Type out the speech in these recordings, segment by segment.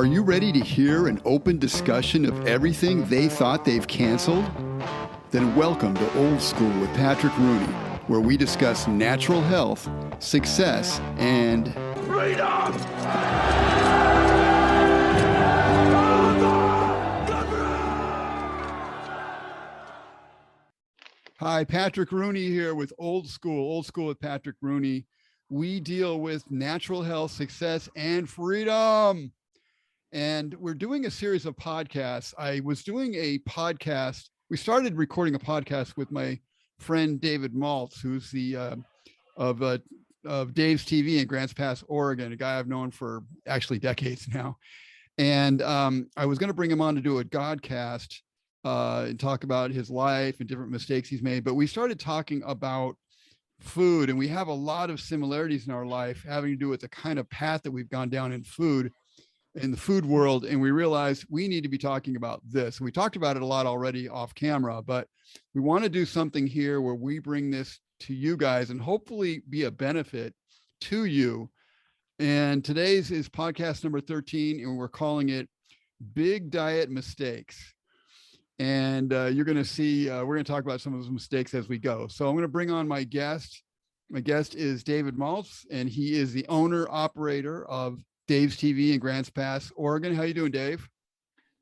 Are you ready to hear an open discussion of everything they thought they've canceled? Then welcome to Old School with Patrick Rooney, where we discuss natural health, success, and freedom! Hi, Patrick Rooney here with Old School with Patrick Rooney. We deal with natural health, success, and freedom. And we're doing a series of podcasts. I was doing a podcast. We started recording a podcast with my friend David Maltz, who's the of Dave's TV in Grants Pass, Oregon, a guy I've known for actually decades now. And I was going to bring him on to do a Godcast and talk about his life and different mistakes he's made. But we started talking about food, and we have a lot of similarities in our life having to do with the kind of path that we've gone down in food, in the food world. And we realized we need to be talking about this. We talked about it a lot already off camera, but we want to do something here where we bring this to you guys and hopefully be a benefit to you. And today's is podcast number 13, and we're calling it Big Diet Mistakes. And you're going to see, we're going to talk about some of those mistakes as we go. So I'm going to bring on my guest. My guest is David Maltz, and he is the owner operator of Dave's TV in Grants Pass, Oregon. How you doing, Dave?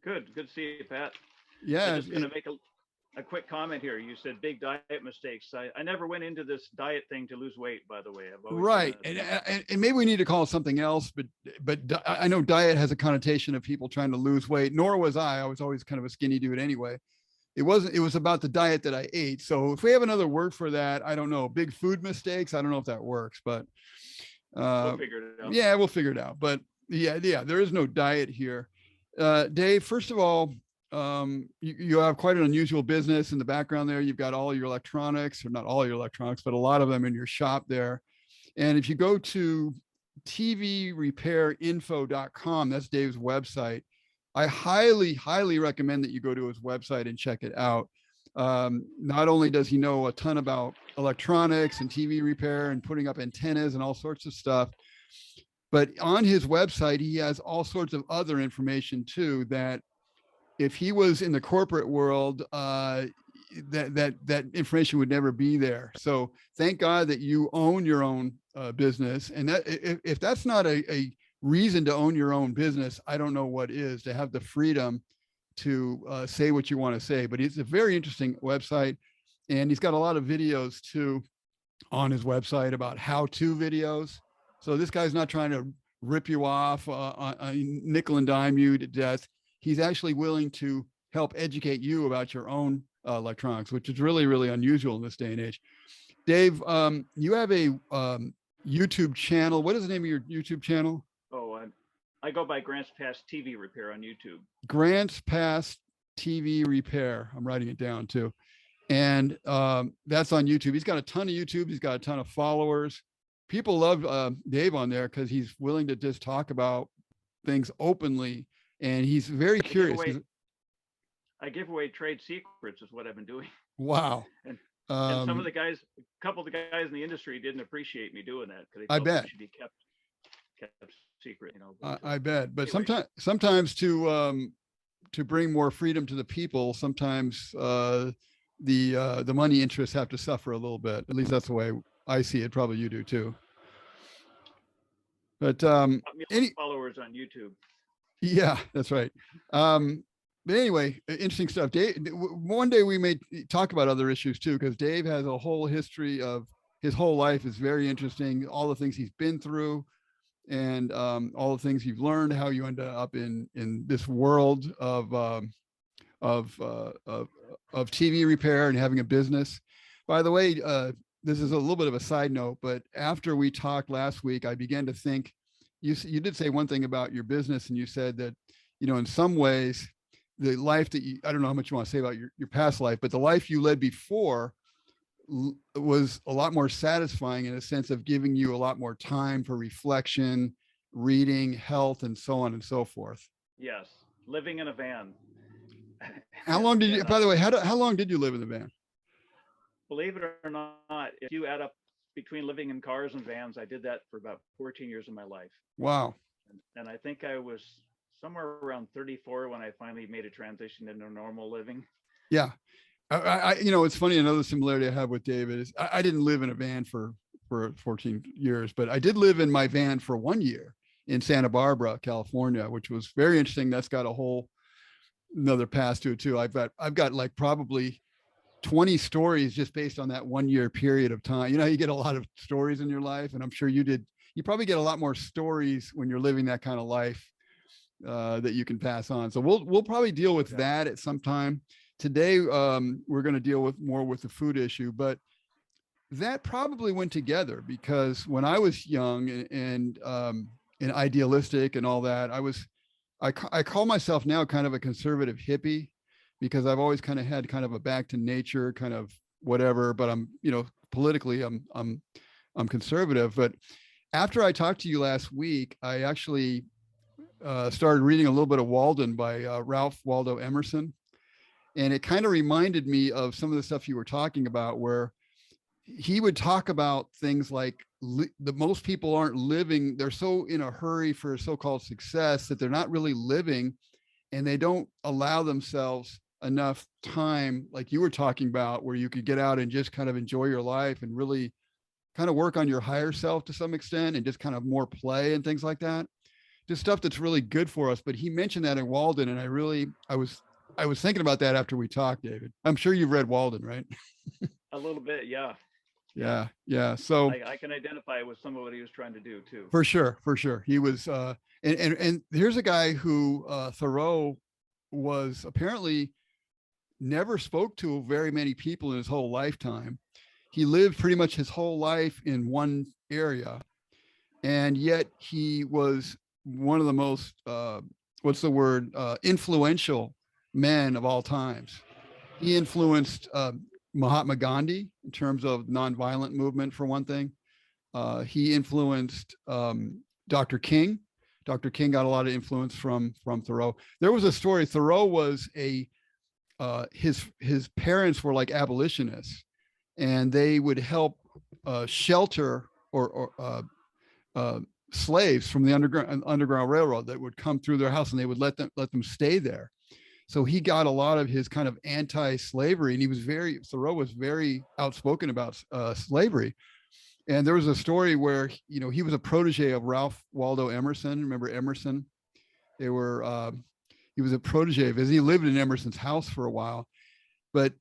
Good to see you, Pat. Yeah. I'm just going to make a quick comment here. You said big diet mistakes. I never went into this diet thing to lose weight, by the way. Right. And maybe we need to call it something else, but I know diet has a connotation of people trying to lose weight, nor was I. I was always kind of a skinny dude anyway. It was about the diet that I ate. So if we have another word for that, I don't know, big food mistakes. I don't know if that works, but we'll figure it out. Yeah, we'll figure it out. But yeah, there is no diet here. Dave, first of all, you have quite an unusual business in the background there. You've got all your electronics, or not all your electronics, but a lot of them in your shop there. And if you go to tvrepairinfo.com, that's Dave's website. I highly, highly recommend that you go to his website and check it out. Not only does he know a ton about electronics and TV repair and putting up antennas and all sorts of stuff, but on his website, he has all sorts of other information too, that if he was in the corporate world, that information would never be there. So thank God that you own your own business. And that if that's not a reason to own your own business, I don't know what is, to have the freedom to say what you want to say. But it's a very interesting website, and he's got a lot of videos too on his website about how-to videos. So this guy's not trying to rip you off, nickel and dime you to death. He's actually willing to help educate you about your own electronics, which is really, really unusual in this day and age. Dave, you have a YouTube channel. What is the name of your YouTube channel? Oh, I go by Grants Pass TV Repair on YouTube. Grants Pass TV Repair. I'm writing it down too. And that's on YouTube. He's got a ton of YouTube. He's got a ton of followers. People love Dave on there because he's willing to just talk about things openly. And he's very curious. I give away trade secrets is what I've been doing. Wow. And some of the guys, a couple of the guys in the industry didn't appreciate me doing that because they felt it should be kept secret, you know. I bet. But anyway. sometimes to bring more freedom to the people, sometimes the money interests have to suffer a little bit. At least that's the way I see it. Probably you do too. But any followers on YouTube. Yeah, that's right. But anyway, interesting stuff. Dave, one day we may talk about other issues too, because Dave has a whole history of his whole life is very interesting. All the things he's been through, and all the things you've learned, how you end up in this world of TV repair and having a business. By the way, this is a little bit of a side note, but after we talked last week, I began to think. You did say one thing about your business, and you said that, you know, in some ways, the life that I don't know how much you want to say about your past life, but the life you led before was a lot more satisfying in a sense of giving you a lot more time for reflection, reading, health, and so on and so forth. Yes, living in a van. How long did you? By the way, how long did you live in the van? Believe it or not, if you add up between living in cars and vans, I did that for about 14 years of my life. Wow. And I think I was somewhere around 34 when I finally made a transition into normal living. Yeah. It's funny. Another similarity I have with David is I didn't live in a van for 14 years, but I did live in my van for 1 year in Santa Barbara, California, which was very interesting. That's got a whole another pass to it too. I've got like probably 20 stories just based on that 1 year period of time. You get a lot of stories in your life, and I'm sure you did. You probably get a lot more stories when you're living that kind of life that you can pass on. So we'll probably deal with that at some time. Today, we're going to deal with more with the food issue, but that probably went together because when I was young and idealistic and all that, I call myself now kind of a conservative hippie because I've always kind of had kind of a back to nature kind of whatever, but I'm, politically I'm conservative. But after I talked to you last week, I actually started reading a little bit of Walden by Ralph Waldo Emerson. And it kind of reminded me of some of the stuff you were talking about, where he would talk about things like the most people aren't living. They're so in a hurry for so-called success that they're not really living, and they don't allow themselves enough time, like you were talking about, where you could get out and just kind of enjoy your life and really kind of work on your higher self to some extent and just kind of more play and things like that. Just stuff that's really good for us. But he mentioned that in Walden, and I was thinking about that after we talked, David. I'm sure you've read Walden, right? A little bit, yeah. Yeah. So I can identify with some of what he was trying to do too. For sure. He was, and here's a guy who Thoreau was apparently never spoke to very many people in his whole lifetime. He lived pretty much his whole life in one area, and yet he was one of the most, influential men of all times. He influenced Mahatma Gandhi in terms of nonviolent movement, for one thing. He influenced Dr. King. Dr. King got a lot of influence from Thoreau. There was a story. Thoreau was his parents were like abolitionists, and they would help shelter or slaves from the underground railroad that would come through their house, and they would let them stay there. So he got a lot of his kind of anti-slavery, and Thoreau was very outspoken about slavery. And there was a story where, he was a protege of Ralph Waldo Emerson. Remember Emerson? He was a protege of his. He lived in Emerson's house for a while. But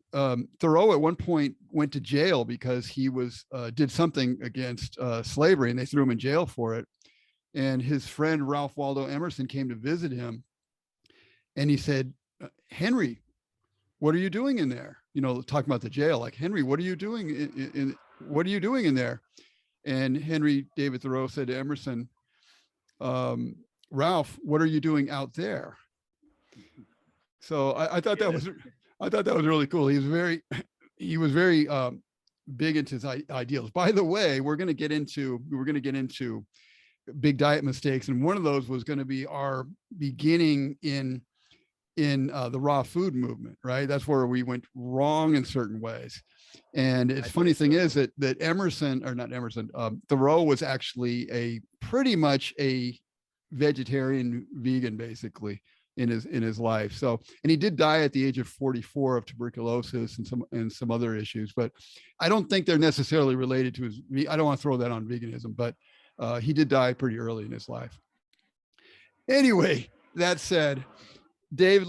Thoreau at one point went to jail because he did something against slavery, and they threw him in jail for it. And his friend Ralph Waldo Emerson came to visit him, and he said, "Henry, what are you doing in there?" Talking about the jail, like, "Henry, what are you doing what are you doing in there?" And Henry David Thoreau said to Emerson, "Ralph, what are you doing out there?" So I thought that was really cool. He was very big into his ideals. By the way, we were going to get into big diet mistakes, and one of those was going to be our beginning in the raw food movement, right? That's where we went wrong in certain ways. And it's funny thing is that Thoreau was actually pretty much a vegetarian vegan, basically, in his life. So, and he did die at the age of 44 of tuberculosis and some other issues, but I don't think they're necessarily related to I don't want to throw that on veganism, but he did die pretty early in his life. Anyway, that said, Dave,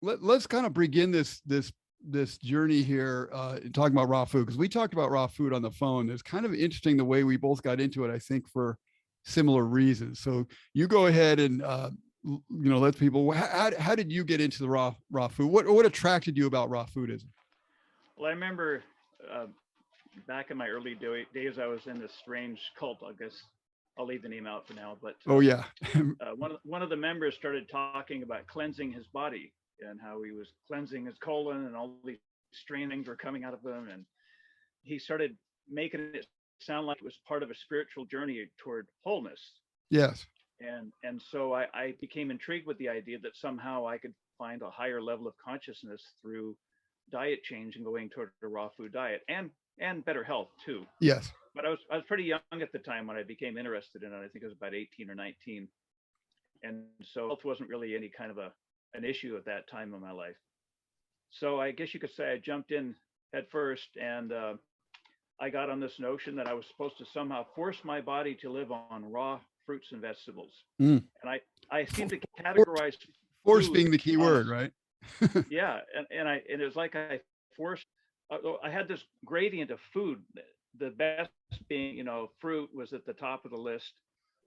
let's kind of begin this journey here talking about raw food, because we talked about raw food on the phone. It's kind of interesting the way we both got into it, I think, for similar reasons. So you go ahead and let people. How did you get into the raw food? What attracted you about raw foodism? Well, I remember back in my early days, I was in this strange cult. I guess I'll leave the name out for now, but one of the members started talking about cleansing his body and how he was cleansing his colon, and all these strange things were coming out of him, and he started making it sound like it was part of a spiritual journey toward wholeness. Yes. And so I became intrigued with the idea that somehow I could find a higher level of consciousness through diet change and going toward a raw food diet and better health too. Yes. But I was pretty young at the time when I became interested in it. I think I was about 18 or 19. And so health wasn't really any kind of an issue at that time in my life. So I guess you could say I jumped in head first, and I got on this notion that I was supposed to somehow force my body to live on raw fruits and vegetables. And I seem to categorize force being the key word, right? Yeah, and it was like I forced. I had this gradient of food. The best being, you know, fruit was at the top of the list,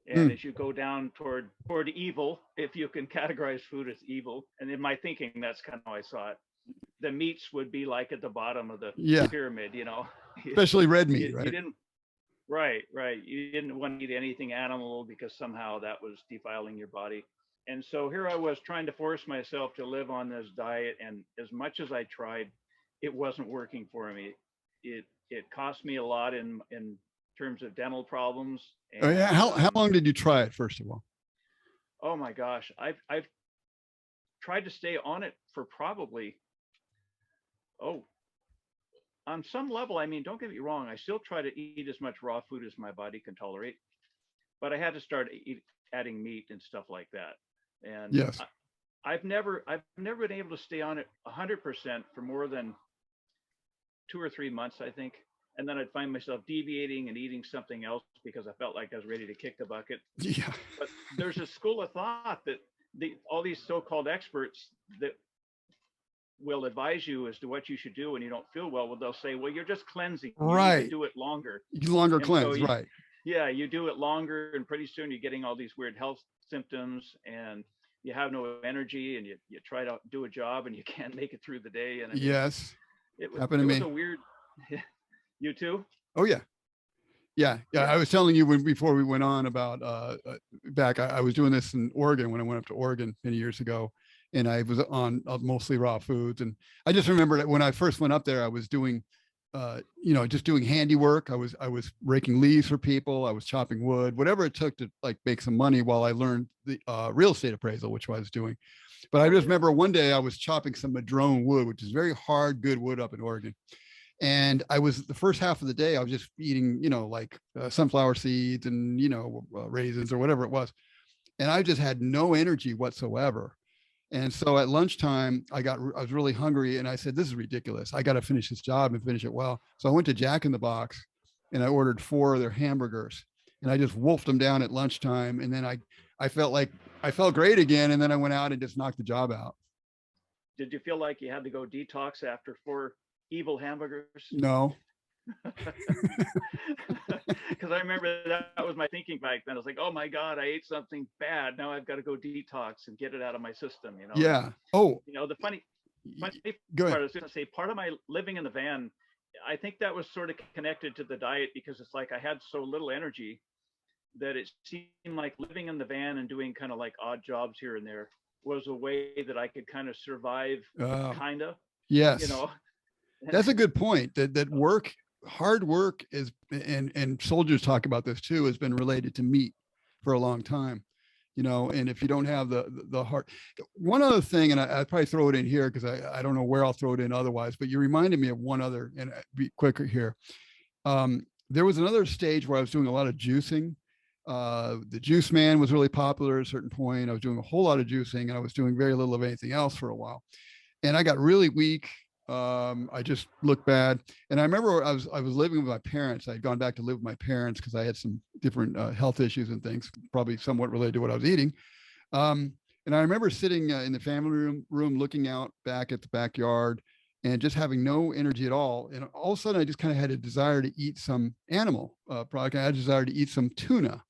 and as you go down toward evil, if you can categorize food as evil, and in my thinking, that's kind of how I saw it. The meats would be like at the bottom of the pyramid, you know. Especially red meat, right? You didn't, right. You didn't want to eat anything animal because somehow that was defiling your body. And so here I was trying to force myself to live on this diet, and as much as I tried, it wasn't working for me. It cost me a lot in terms of dental problems. And, how long did you try it, first of all? Oh my gosh, I've tried to stay on it for probably, on some level. I mean, don't get me wrong, I still try to eat as much raw food as my body can tolerate, but I had to start adding meat and stuff like that. And yes, I've never been able to stay on it 100% for more than 2 or 3 months, I think. And then I'd find myself deviating and eating something else because I felt like I was ready to kick the bucket. Yeah. But there's a school of thought that all these so-called experts that will advise you as to what you should do when you don't feel well. Well, they'll say, well, you're just cleansing. Right. You need to do it longer. Longer cleanse, so right. Yeah, you do it longer, and pretty soon you're getting all these weird health symptoms, and you have no energy, and you try to do a job and you can't make it through the day. And yes, it happened to me. Was a weird. You too? Oh yeah. I was telling you before we went on about back. I was doing this in Oregon when I went up to Oregon many years ago, and I was on mostly raw foods. And I just remember that when I first went up there, I was doing, just doing handiwork. I was raking leaves for people. I was chopping wood, whatever it took to like make some money while I learned the real estate appraisal, which I was doing. But I just remember one day I was chopping some madrone wood, which is very hard, good wood up in Oregon. And I was, the first half of the day, I was just eating, sunflower seeds and, raisins or whatever it was. And I just had no energy whatsoever. And so at lunchtime, I was really hungry, and I said, this is ridiculous. I got to finish this job and finish it well. So I went to Jack in the Box and I ordered 4 of their hamburgers, and I just wolfed them down at lunchtime. And then I felt like I felt great again. And then I went out and just knocked the job out. Did you feel like you had to go detox after 4 evil hamburgers? No. Because I remember that was my thinking back then. I was like, oh my God, I ate something bad. Now I've got to go detox and get it out of my system, Yeah. Oh, the funny Go ahead. part, I was going to say, part of my living in the van, I think that was sort of connected to the diet, because it's like I had so little energy that it seemed like living in the van and doing kind of like odd jobs here and there was a way that I could kind of survive, kind of. Yes. That's a good point. That work, hard work is, and soldiers talk about this too, has been related to meat for a long time, and if you don't have the heart. One other thing, and I'd probably throw it in here because I don't know where I'll throw it in otherwise, but you reminded me of one other, and be quicker here. There was another stage where I was doing a lot of juicing. The Juiceman was really popular at a certain point. I was doing a whole lot of juicing, and I was doing very little of anything else for a while. And I got really weak. I just looked bad. And I remember I was living with my parents. I had gone back to live with my parents because I had some different health issues and things, probably somewhat related to what I was eating. And I remember sitting in the family room looking out back at the backyard and just having no energy at all. And all of a sudden I just kind of had a desire to eat some animal product. I had a desire to eat some tuna.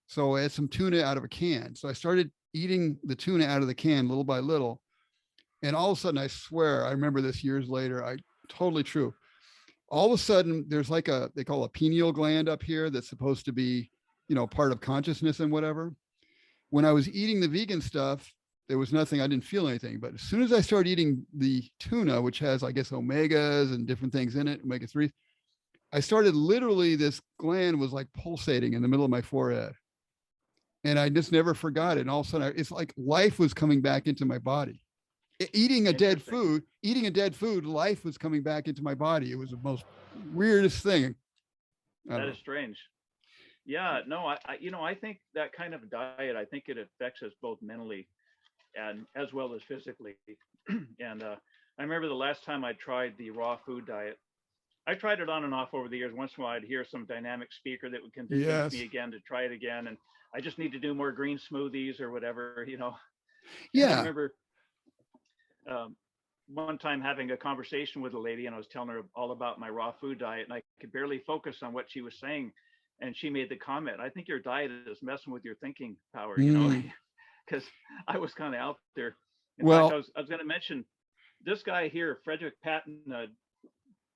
So I had some tuna out of a can. So I started eating the tuna out of the can little by little. And all of a sudden, I swear, I remember this years later, totally true. All of a sudden, there's like they call a pineal gland up here that's supposed to be, part of consciousness and whatever. When I was eating the vegan stuff, there was nothing, I didn't feel anything. But as soon as I started eating the tuna, which has, I guess, omegas and different things in it, omega-3, I started literally, this gland was like pulsating in the middle of my forehead. And I just never forgot it. And all of a sudden, it's like life was coming back into my body. Eating a dead food, life was coming back into my body. It was the most weirdest thing. That is strange. Yeah, no, I think that kind of diet, I think it affects us both mentally and as well as physically. And I remember the last time I tried the raw food diet. I tried it on and off over the years. Once in a while, I'd hear some dynamic speaker that would convince me Yes. again to try it again, and I just need to do more green smoothies or whatever, And I Yeah. remember um, one time having a conversation with a lady, and I was telling her all about my raw food diet, and I could barely focus on what she was saying. And she made the comment, "I think your diet is messing with your thinking power," because I was kind of out there. In fact, Well, I was going to mention this guy here, Frederic Patenaude.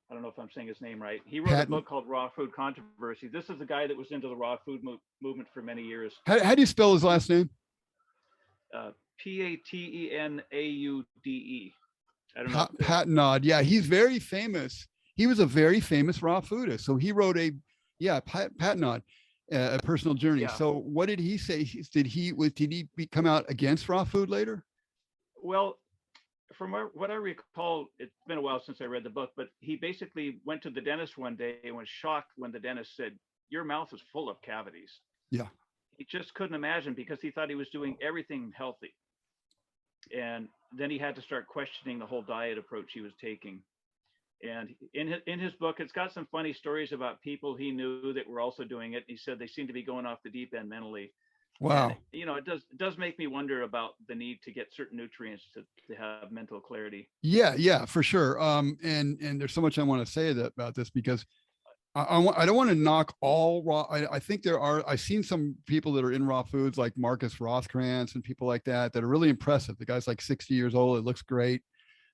I don't know if I'm saying his name right. He wrote a book called Raw Food Controversy. This is the guy that was into the raw food movement for many years. How do you spell his last name? Patenaude. I don't know. Patenaude. Yeah, he's very famous. He was a very famous raw foodist. So he wrote Patenaude, a personal journey. Yeah. So what did he say? Did he come out against raw food later? Well, from what I recall, it's been a while since I read the book, but he basically went to the dentist one day and was shocked when the dentist said, "Your mouth is full of cavities." Yeah. He just couldn't imagine because he thought he was doing everything healthy. And then he had to start questioning the whole diet approach he was taking. And in his book, it's got some funny stories about people he knew that were also doing it. He said they seem to be going off the deep end mentally. Wow. And, it does make me wonder about the need to get certain nutrients to have mental clarity. Yeah, for sure. And there's so much I want to say about this because I don't want to knock all raw. I think I've seen some people that are in raw foods like Markus Rothkranz and people like that are really impressive. The guy's like 60 years old. It looks great.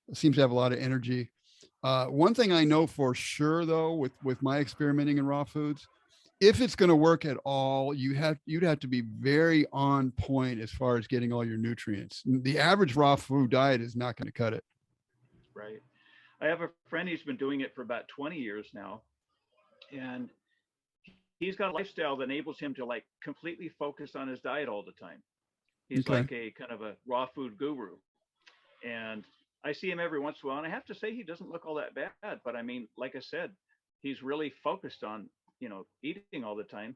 It seems to have a lot of energy. One thing I know for sure though, with my experimenting in raw foods, if it's going to work at all, you'd have to be very on point as far as getting all your nutrients. The average raw food diet is not going to cut it. Right. I have a friend who's been doing it for about 20 years now. And he's got a lifestyle that enables him to like completely focus on his diet all the time. He's like a kind of a raw food guru. And I see him every once in a while, and I have to say he doesn't look all that bad. But I mean, like I said, he's really focused on, eating all the time.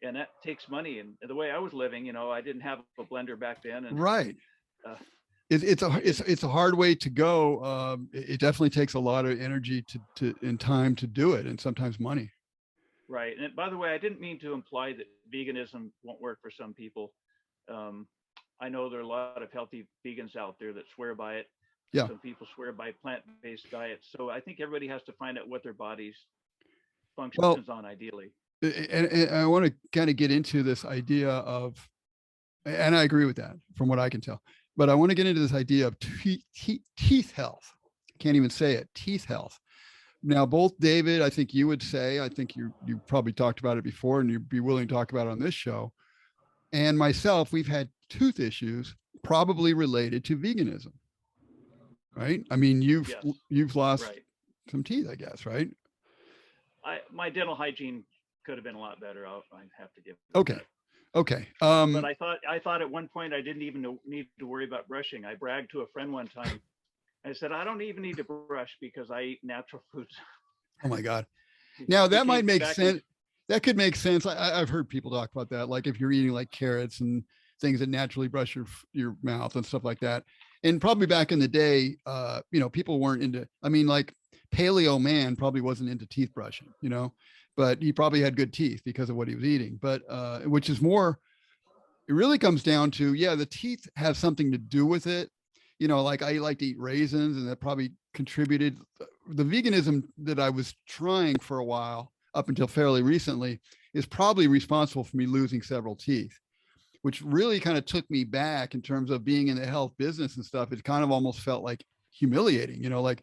And that takes money. And the way I was living, I didn't have a blender back then. And, right. It's a hard way to go. It definitely takes a lot of energy and time to do it, and sometimes money. Right. And by the way, I didn't mean to imply that veganism won't work for some people. I know there are a lot of healthy vegans out there that swear by it. Yeah. Some people swear by plant-based diets. So I think everybody has to find out what their body's functions on ideally. And I want to kind of get into this idea of, and I agree with that from what I can tell, but I want to get into this idea of teeth health. I can't even say it, teeth health. Now, both David, I think you would say, I think you probably talked about it before and you'd be willing to talk about it on this show. And myself, we've had tooth issues probably related to veganism, right? I mean, you've lost some teeth, I guess, right? My dental hygiene could have been a lot better. I have to give. Okay. But I thought at one point I didn't even need to worry about brushing. I bragged to a friend one time. I said, I don't even need to brush because I eat natural foods. Oh my God. Now that might make sense. That could make sense. I've heard people talk about that. Like if you're eating like carrots and things that naturally brush your mouth and stuff like that. And probably back in the day, people weren't into, like paleo man probably wasn't into teeth brushing, but he probably had good teeth because of what he was eating. But which is more, it really comes down to, the teeth have something to do with it. Like I like to eat raisins, and that probably contributed. The veganism that I was trying for a while up until fairly recently is probably responsible for me losing several teeth, which really kind of took me back in terms of being in the health business and stuff. It kind of almost felt like humiliating, like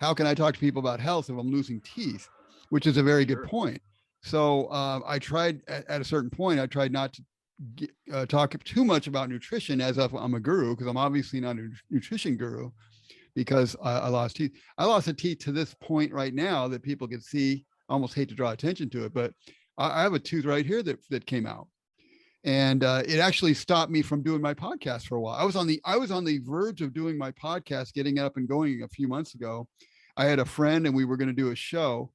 how can I talk to people about health if I'm losing teeth, which is a very good point. So I tried at a certain point, I tried not to talk too much about nutrition as if I'm a guru, because I'm obviously not a nutrition guru, because I lost teeth. I lost a teeth to this point right now that people can see. I almost hate to draw attention to it, but I have a tooth right here that came out. And it actually stopped me from doing my podcast for a while. I was on the verge of doing my podcast, getting up and going a few months ago. I had a friend and we were going to do a show,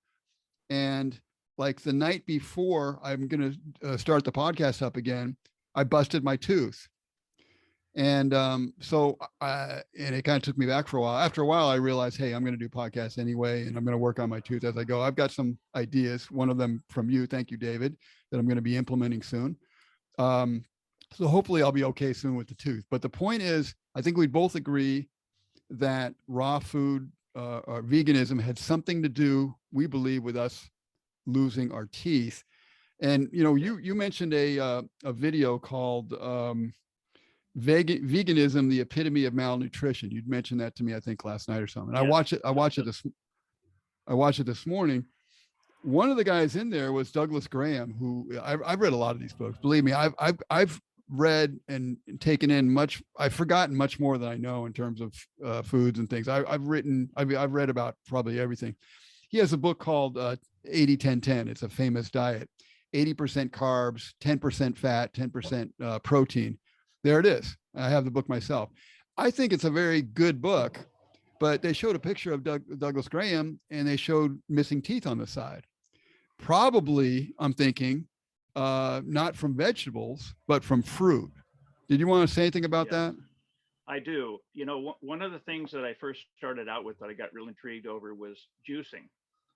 and like the night before I'm going to start the podcast up again, I busted my tooth. And and it kind of took me back for a while. After a while, I realized, hey, I'm going to do podcasts anyway, and I'm going to work on my tooth as I go. I've got some ideas, one of them from you. Thank you, David, that I'm going to be implementing soon. So hopefully I'll be okay soon with the tooth. But the point is, I think we both agree that raw food or veganism had something to do, we believe, with us losing our teeth. And, you know, you mentioned a video called Veganism, the Epitome of Malnutrition. You'd mentioned that to me, I think, last night or something. Yeah. I watched it this morning. One of the guys in there was Douglas Graham, who I've read a lot of these books. Believe me, I've read and taken in much. I've forgotten much more than I know in terms of foods and things. I've read about probably everything. He has a book called 80-10-10. It's a famous diet: 80% carbs, 10% fat, 10% protein. There it is. I have the book myself. I think it's a very good book, but they showed a picture of Douglas Graham and they showed missing teeth on the side. Probably, I'm thinking, not from vegetables, but from fruit. Did you want to say anything about that? I do. You know, one of the things that I first started out with that I got real intrigued over was juicing.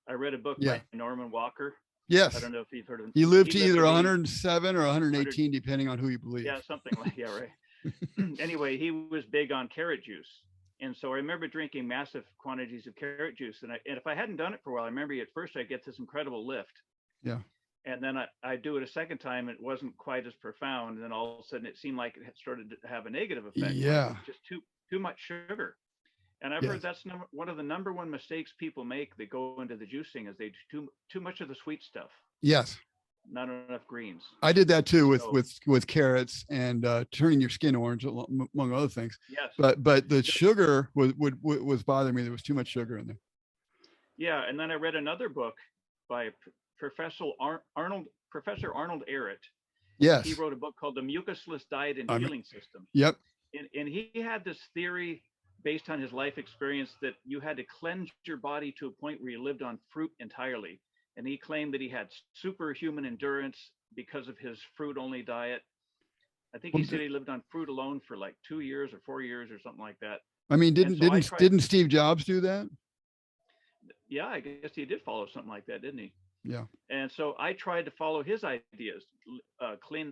I read a book by Norman Walker. Yes. I don't know if you've heard of him. He lived to either 107 or 118, depending on who you believe. Yeah, something like, yeah, right. Anyway, he was big on carrot juice. And so I remember drinking massive quantities of carrot juice. And if I hadn't done it for a while, I remember at first I get this incredible lift. Yeah. And then I do it a second time. It wasn't quite as profound. And then all of a sudden it seemed like it had started to have a negative effect. Yeah. Like just too much sugar. And I've heard that's one of the number one mistakes people make that go into the juicing is they do too much of the sweet stuff. Yes. Not enough greens. I did that too with carrots and turning your skin orange, among other things. Yes. But the sugar was bothering me. There was too much sugar in there. Yeah, and then I read another book by Professor Arnold Ehret. Yes. He wrote a book called The Mucusless Diet and Healing System. Yep. And he had this theory based on his life experience that you had to cleanse your body to a point where you lived on fruit entirely. And he claimed that he had superhuman endurance because of his fruit-only diet. I think he said he lived on fruit alone for like 2 years or 4 years or something like that. I mean, didn't Steve Jobs do that? Yeah, I guess he did follow something like that, didn't he? Yeah. And so I tried to follow his ideas,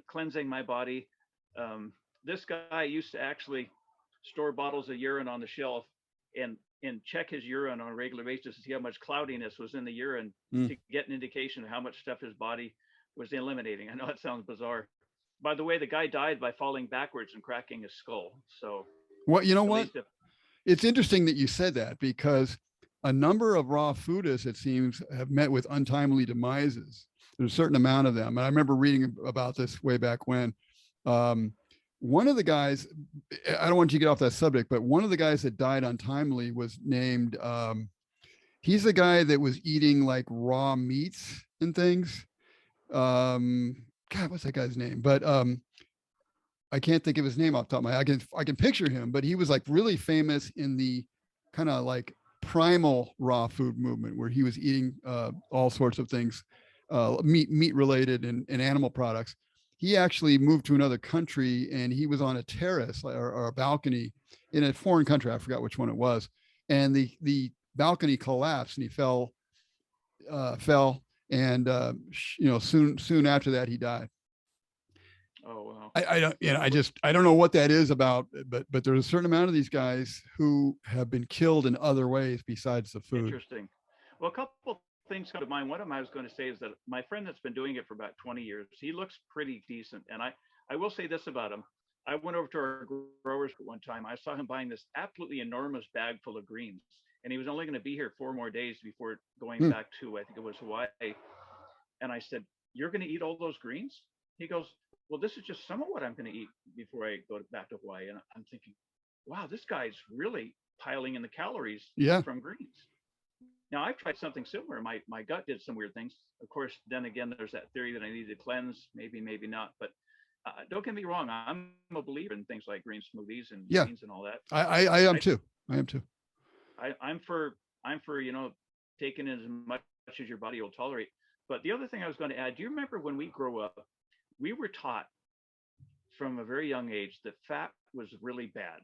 cleansing my body. This guy used to actually store bottles of urine on the shelf and check his urine on a regular basis to see how much cloudiness was in the urine to get an indication of how much stuff his body was eliminating. I know it sounds bizarre. By the way, the guy died by falling backwards and cracking his skull. So it's interesting that you said that, because a number of raw foodists, it seems, have met with untimely demises. There's a certain amount of them. And I remember reading about this way back when. One of the guys, I don't want you to get off that subject, but one of the guys that died untimely was named, he's the guy that was eating like raw meats and things. God, what's that guy's name? But I can't think of his name off the top of my head. I can picture him, but he was like really famous in the kind of like primal raw food movement, where he was eating all sorts of things, meat related and animal products. He actually moved to another country, and he was on a terrace or a balcony in a foreign country. I forgot which one it was. And the balcony collapsed and he fell. And, soon after that, he died. Oh, wow. I don't know what that is about, but there's a certain amount of these guys who have been killed in other ways besides the food. Interesting. Well, a couple things come to mind. One of them I was going to say is that my friend that's been doing it for about 20 years, he looks pretty decent. And I will say this about him. I went over to our growers one time. I saw him buying this absolutely enormous bag full of greens, and he was only going to be here 4 more days before going back to, I think it was Hawaii. And I said, "You're going to eat all those greens?" He goes, "Well, this is just some of what I'm going to eat before I go back to Hawaii." And I'm thinking, wow, this guy's really piling in the calories from greens. Now, I've tried something similar. My gut did some weird things. Of course, then again, there's that theory that I need to cleanse, maybe not. But don't get me wrong, I'm a believer in things like green smoothies and beans and all that. I am too. I'm for taking as much as your body will tolerate. But the other thing I was going to add, do you remember when we grew up, we were taught from a very young age that fat was really bad.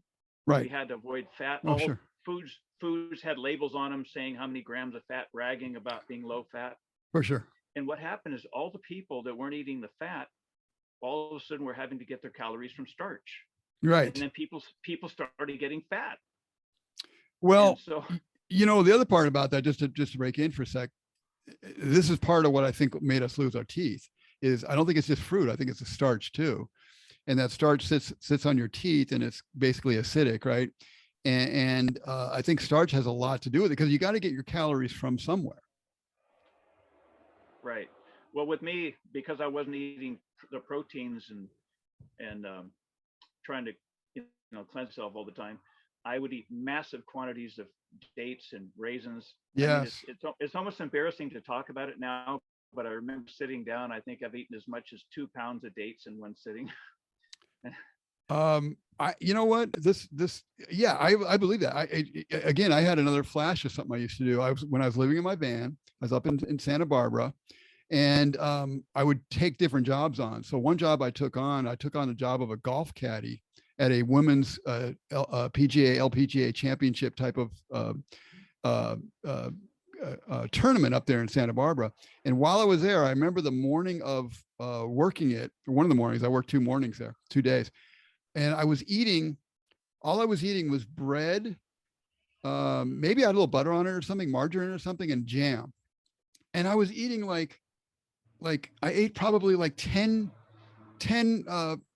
Right. We had to avoid fat. Oh, sure. Foods had labels on them saying how many grams of fat, bragging about being low fat. For sure. And what happened is all the people that weren't eating the fat, all of a sudden were having to get their calories from starch. Right. And then people started getting fat. Well, so, the other part about that, just to break in for a sec, this is part of what I think made us lose our teeth. Is I don't think it's just fruit. I think it's the starch too, and that starch sits on your teeth, and it's basically acidic, right? And I think starch has a lot to do with it, because you got to get your calories from somewhere. Right. Well, with me, because I wasn't eating the proteins and trying to cleanse myself all the time, I would eat massive quantities of dates and raisins. Yes. I mean, it's almost embarrassing to talk about it now, but I remember sitting down. I think I've eaten as much as 2 pounds of dates in one sitting. You know what, yeah, I believe that. I had another flash of something I used to do. When I was living in my van, I was up in Santa Barbara, and I would take different jobs on. So one job I took on the job of a golf caddy at a women's PGA, LPGA championship type of tournament up there in Santa Barbara. And while I was there, I remember the morning of working it, one of the mornings, I worked 2 mornings there, 2 days. And all I was eating was bread. Maybe I had a little butter on it or something, margarine or something, and jam. And I was eating like I ate probably like 10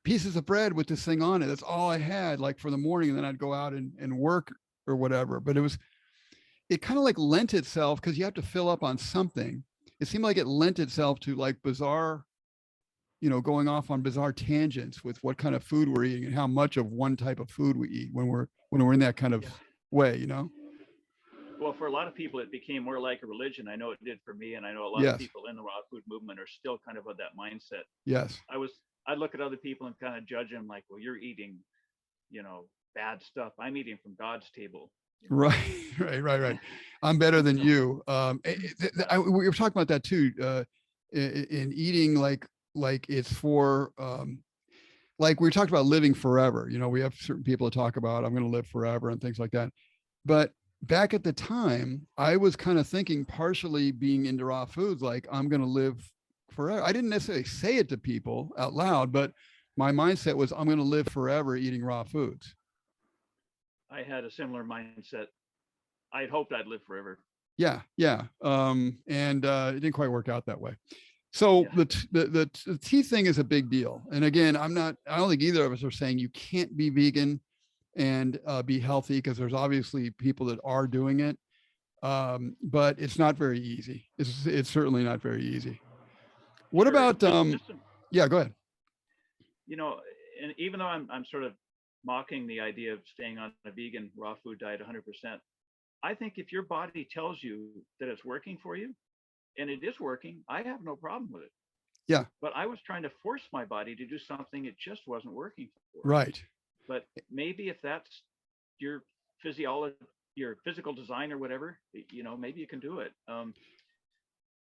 pieces of bread with this thing on it. That's all I had, like, for the morning. And then I'd go out and work or whatever. But it kind of like lent itself, because you have to fill up on something. It seemed like it lent itself to like bizarre, going off on bizarre tangents with what kind of food we're eating and how much of one type of food we eat when we're in that kind of way, Well, for a lot of people, it became more like a religion. I know it did for me, and I know a lot of people in the raw food movement are still kind of of that mindset. Yes. I'd look at other people and kind of judge them like, well, you're eating, bad stuff. I'm eating from God's table. Right. I'm better than you. We were talking about that too, in eating like it's for, like we talked about living forever. We have certain people to talk about, I'm going to live forever and things like that. But back at the time, I was kind of thinking, partially being into raw foods, like I'm going to live forever. I didn't necessarily say it to people out loud, but my mindset was, I'm going to live forever eating raw foods. I had a similar mindset. I'd hoped I'd live forever. Yeah. And it didn't quite work out that way. So the teeth thing is a big deal. And again, I don't think either of us are saying you can't be vegan and be healthy, because there's obviously people that are doing it. But it's not very easy. It's certainly not very easy. What about, yeah, go ahead. And even though I'm sort of mocking the idea of staying on a vegan raw food diet 100%, I think if your body tells you that it's working for you, and it is working, I have no problem with it. Yeah. But I was trying to force my body to do something it just wasn't working for. Right. But maybe if that's your physiology, your physical design or whatever, maybe you can do it.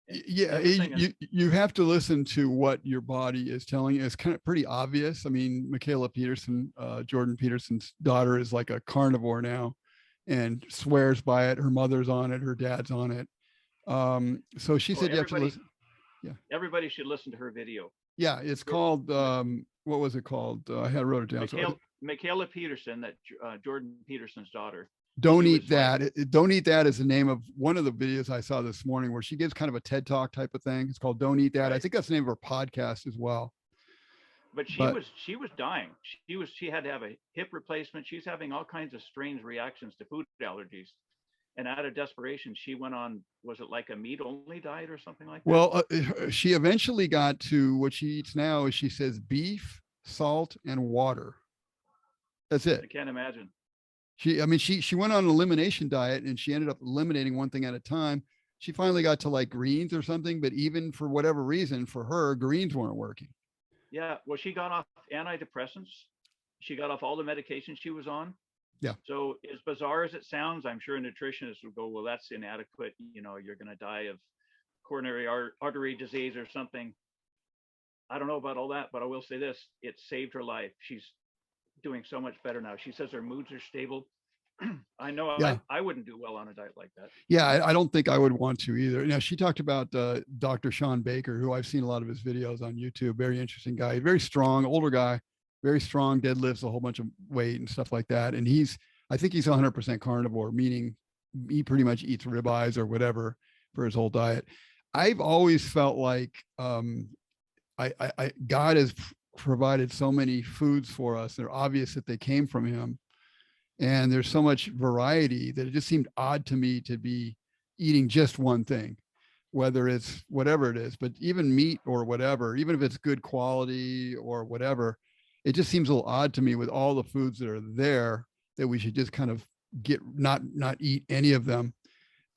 You have to listen to what your body is telling you. It's kind of pretty obvious. I mean, Mikhaila Peterson, Jordan Peterson's daughter, is like a carnivore now and swears by it. Her mother's on it. Her dad's on it. So she said you have to listen. Yeah. Everybody should listen to her video. Yeah. It's called, what was it called? I wrote it down. Mikhaila Peterson, that Jordan Peterson's daughter. Don't Eat That. Don't Eat That is the name of one of the videos I saw this morning, where she gives kind of a TED Talk type of thing. It's called Don't Eat That. Right. I think that's the name of her podcast as well. But she was dying. She had to have a hip replacement. She's having all kinds of strange reactions to food allergies. And out of desperation, she went on, was it like a meat only diet or something like that? Well, she eventually got to what she eats now is, she says, beef, salt, and water. That's it. I can't imagine. She went on an elimination diet, and she ended up eliminating one thing at a time. She finally got to like greens or something, but even for whatever reason, for her, greens weren't working. Yeah. Well, she got off antidepressants. She got off all the medications she was on. Yeah. So as bizarre as it sounds, I'm sure a nutritionist would go, well, that's inadequate. You're going to die of coronary artery disease or something. I don't know about all that, but I will say this: it saved her life. She's doing so much better now. She says her moods are stable. I know I wouldn't do well on a diet like that. Yeah, I don't think I would want to either. Now, she talked about Dr. Shawn Baker, who I've seen a lot of his videos on YouTube. Very interesting guy, very strong, older guy, very strong, deadlifts a whole bunch of weight and stuff like that. And I think he's 100% carnivore, meaning he pretty much eats ribeyes or whatever for his whole diet. I've always felt like God has provided so many foods for us. They're obvious that they came from him. And there's so much variety that it just seemed odd to me to be eating just one thing, whether it's whatever it is, but even meat or whatever, even if it's good quality or whatever, it just seems a little odd to me with all the foods that are there that we should just kind of not eat any of them.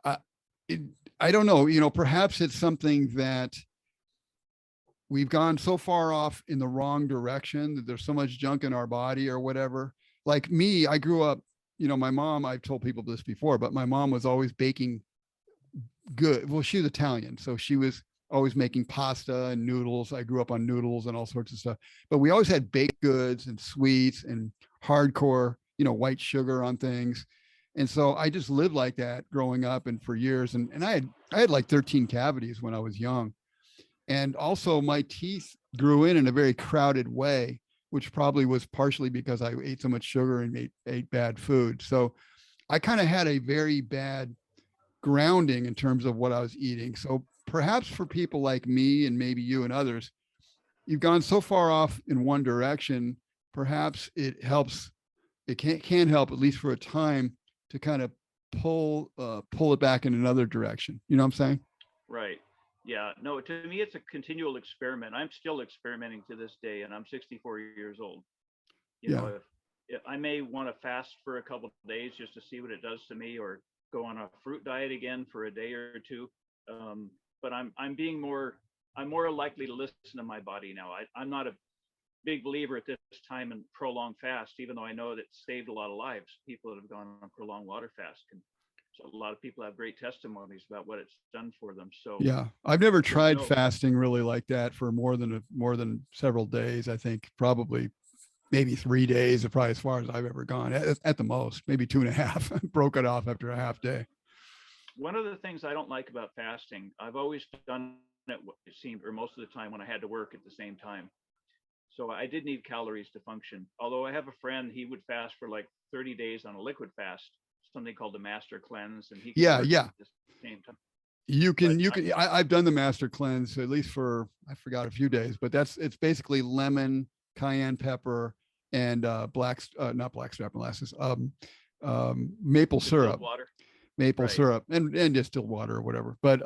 I don't know, perhaps it's something that we've gone so far off in the wrong direction that there's so much junk in our body or whatever. Like me, I grew up, my mom, I've told people this before, but my mom was always baking good. Well, she was Italian, so she was always making pasta and noodles. I grew up on noodles and all sorts of stuff, but we always had baked goods and sweets and hardcore, white sugar on things. And so I just lived like that growing up and for years. And I had like 13 cavities when I was young. And also my teeth grew in a very crowded way, which probably was partially because I ate so much sugar and ate bad food. So I kind of had a very bad grounding in terms of what I was eating. So perhaps for people like me and maybe you and others, you've gone so far off in one direction, perhaps it helps, it can help, at least for a time, to kind of pull it back in another direction. You know what I'm saying? Right. Yeah, no, to me, it's a continual experiment. I'm still experimenting to this day, and I'm 64 years old. If I may want to fast for a couple of days just to see what it does to me, or go on a fruit diet again for a day or two. But I'm more likely to listen to my body now. I'm not a big believer at this time in prolonged fast, even though I know that it's saved a lot of lives. People that have gone on prolonged water fast so a lot of people have great testimonies about what it's done for them. So yeah, I've never tried fasting really like that for more than several days. I think probably maybe 3 days, probably as far as I've ever gone at the most, maybe 2.5. Broke it off after a half day. One of the things I don't like about fasting, I've always done it seemed, or most of the time when I had to work at the same time. So I did need calories to function. Although I have a friend, he would fast for like 30 days on a liquid fast, something called the master cleanse, and he yeah at the same time. You can I've done the master cleanse at least for, I forgot, a few days, but it's basically lemon, cayenne pepper, and not blackstrap molasses, maple syrup, syrup, and distilled water or whatever. But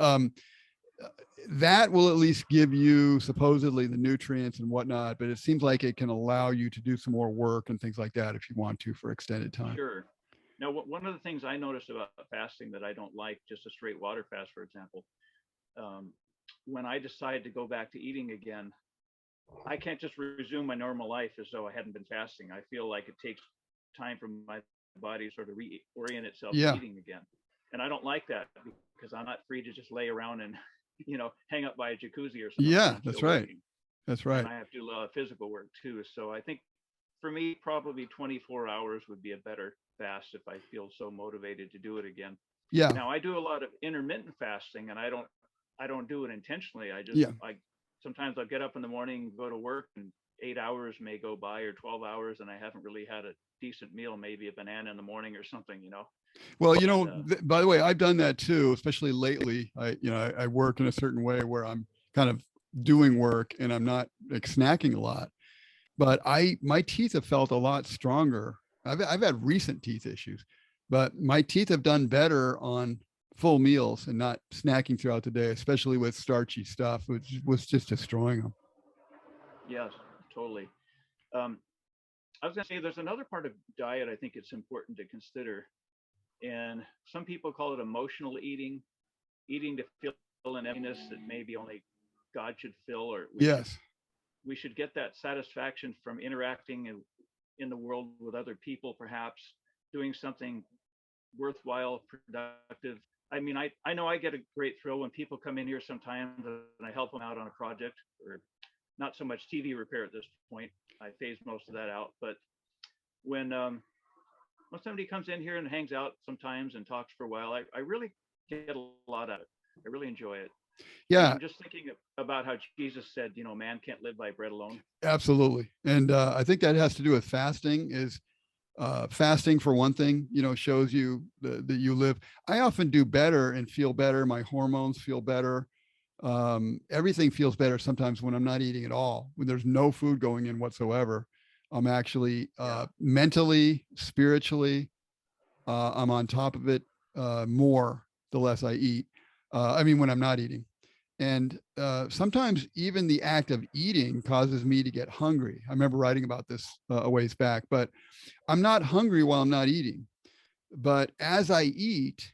that will at least give you supposedly the nutrients and whatnot, but it seems like it can allow you to do some more work and things like that if you want to for extended time. Sure. Now, one of the things I noticed about fasting that I don't like, just a straight water fast, for example, when I decide to go back to eating again, I can't just resume my normal life as though I hadn't been fasting. I feel like it takes time for my body to sort of reorient itself to eating again. And I don't like that because I'm not free to just lay around and, hang up by a jacuzzi or something. Yeah, that's right. Working. That's right. And I have to do a lot of physical work too. So I think for me, probably 24 hours would be a better fast if I feel so motivated to do it again. Yeah. Now I do a lot of intermittent fasting, and I don't do it intentionally. Sometimes I'll get up in the morning, go to work, and 8 hours may go by, or 12 hours, and I haven't really had a decent meal, maybe a banana in the morning or something, Well, by the way, I've done that too, especially lately. I work in a certain way where I'm kind of doing work and I'm not like snacking a lot, but my teeth have felt a lot stronger. I've had recent teeth issues, but my teeth have done better on full meals and not snacking throughout the day, especially with starchy stuff, which was just destroying them. Yes, totally. I was going to say there's another part of diet I think it's important to consider. And some people call it emotional eating to fill an emptiness that maybe only God should fill, or we should get that satisfaction from interacting in the world with other people, perhaps doing something worthwhile, productive. I mean, I know I get a great thrill when people come in here sometimes and I help them out on a project, or not so much TV repair at this point. I phase most of that out. But when somebody comes in here and hangs out sometimes and talks for a while, I really get a lot out of it. I really enjoy it. Yeah. And I'm just thinking about how Jesus said, you know, man can't live by bread alone. Absolutely. And I think that has to do with fasting. Is fasting, for one thing, you know, shows you that you live. I often do better and feel better. My hormones feel better. Everything feels better sometimes when I'm not eating at all, when there's no food going in whatsoever. I'm actually mentally, spiritually, I'm on top of it more the less I eat. I mean, when I'm not eating. And sometimes even the act of eating causes me to get hungry. I remember writing about this a ways back, but I'm not hungry while I'm not eating. But as I eat,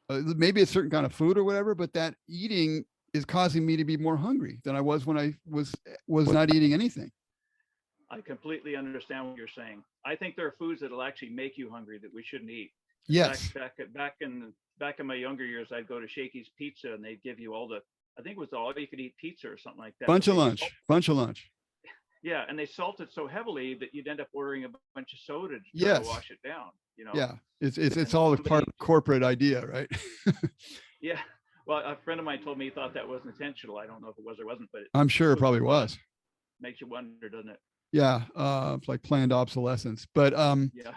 maybe a certain kind of food or whatever, but that eating is causing me to be more hungry than I was when I was not eating anything. I completely understand what you're saying. I think there are foods that will actually make you hungry that we shouldn't eat. Yes. Back in my younger years, I'd go to Shakey's Pizza and they'd give you I think it was all you could eat pizza or something like that. Bunch of lunch. Yeah, and they salt it so heavily that you'd end up ordering a bunch of soda to try to wash it down. You know. Yeah, it's all part of the corporate idea, right? Yeah. Well, a friend of mine told me he thought that was intentional. I don't know if it was or wasn't, but I'm sure it probably was. Makes you wonder, doesn't it? Yeah, it's like planned obsolescence. But yeah.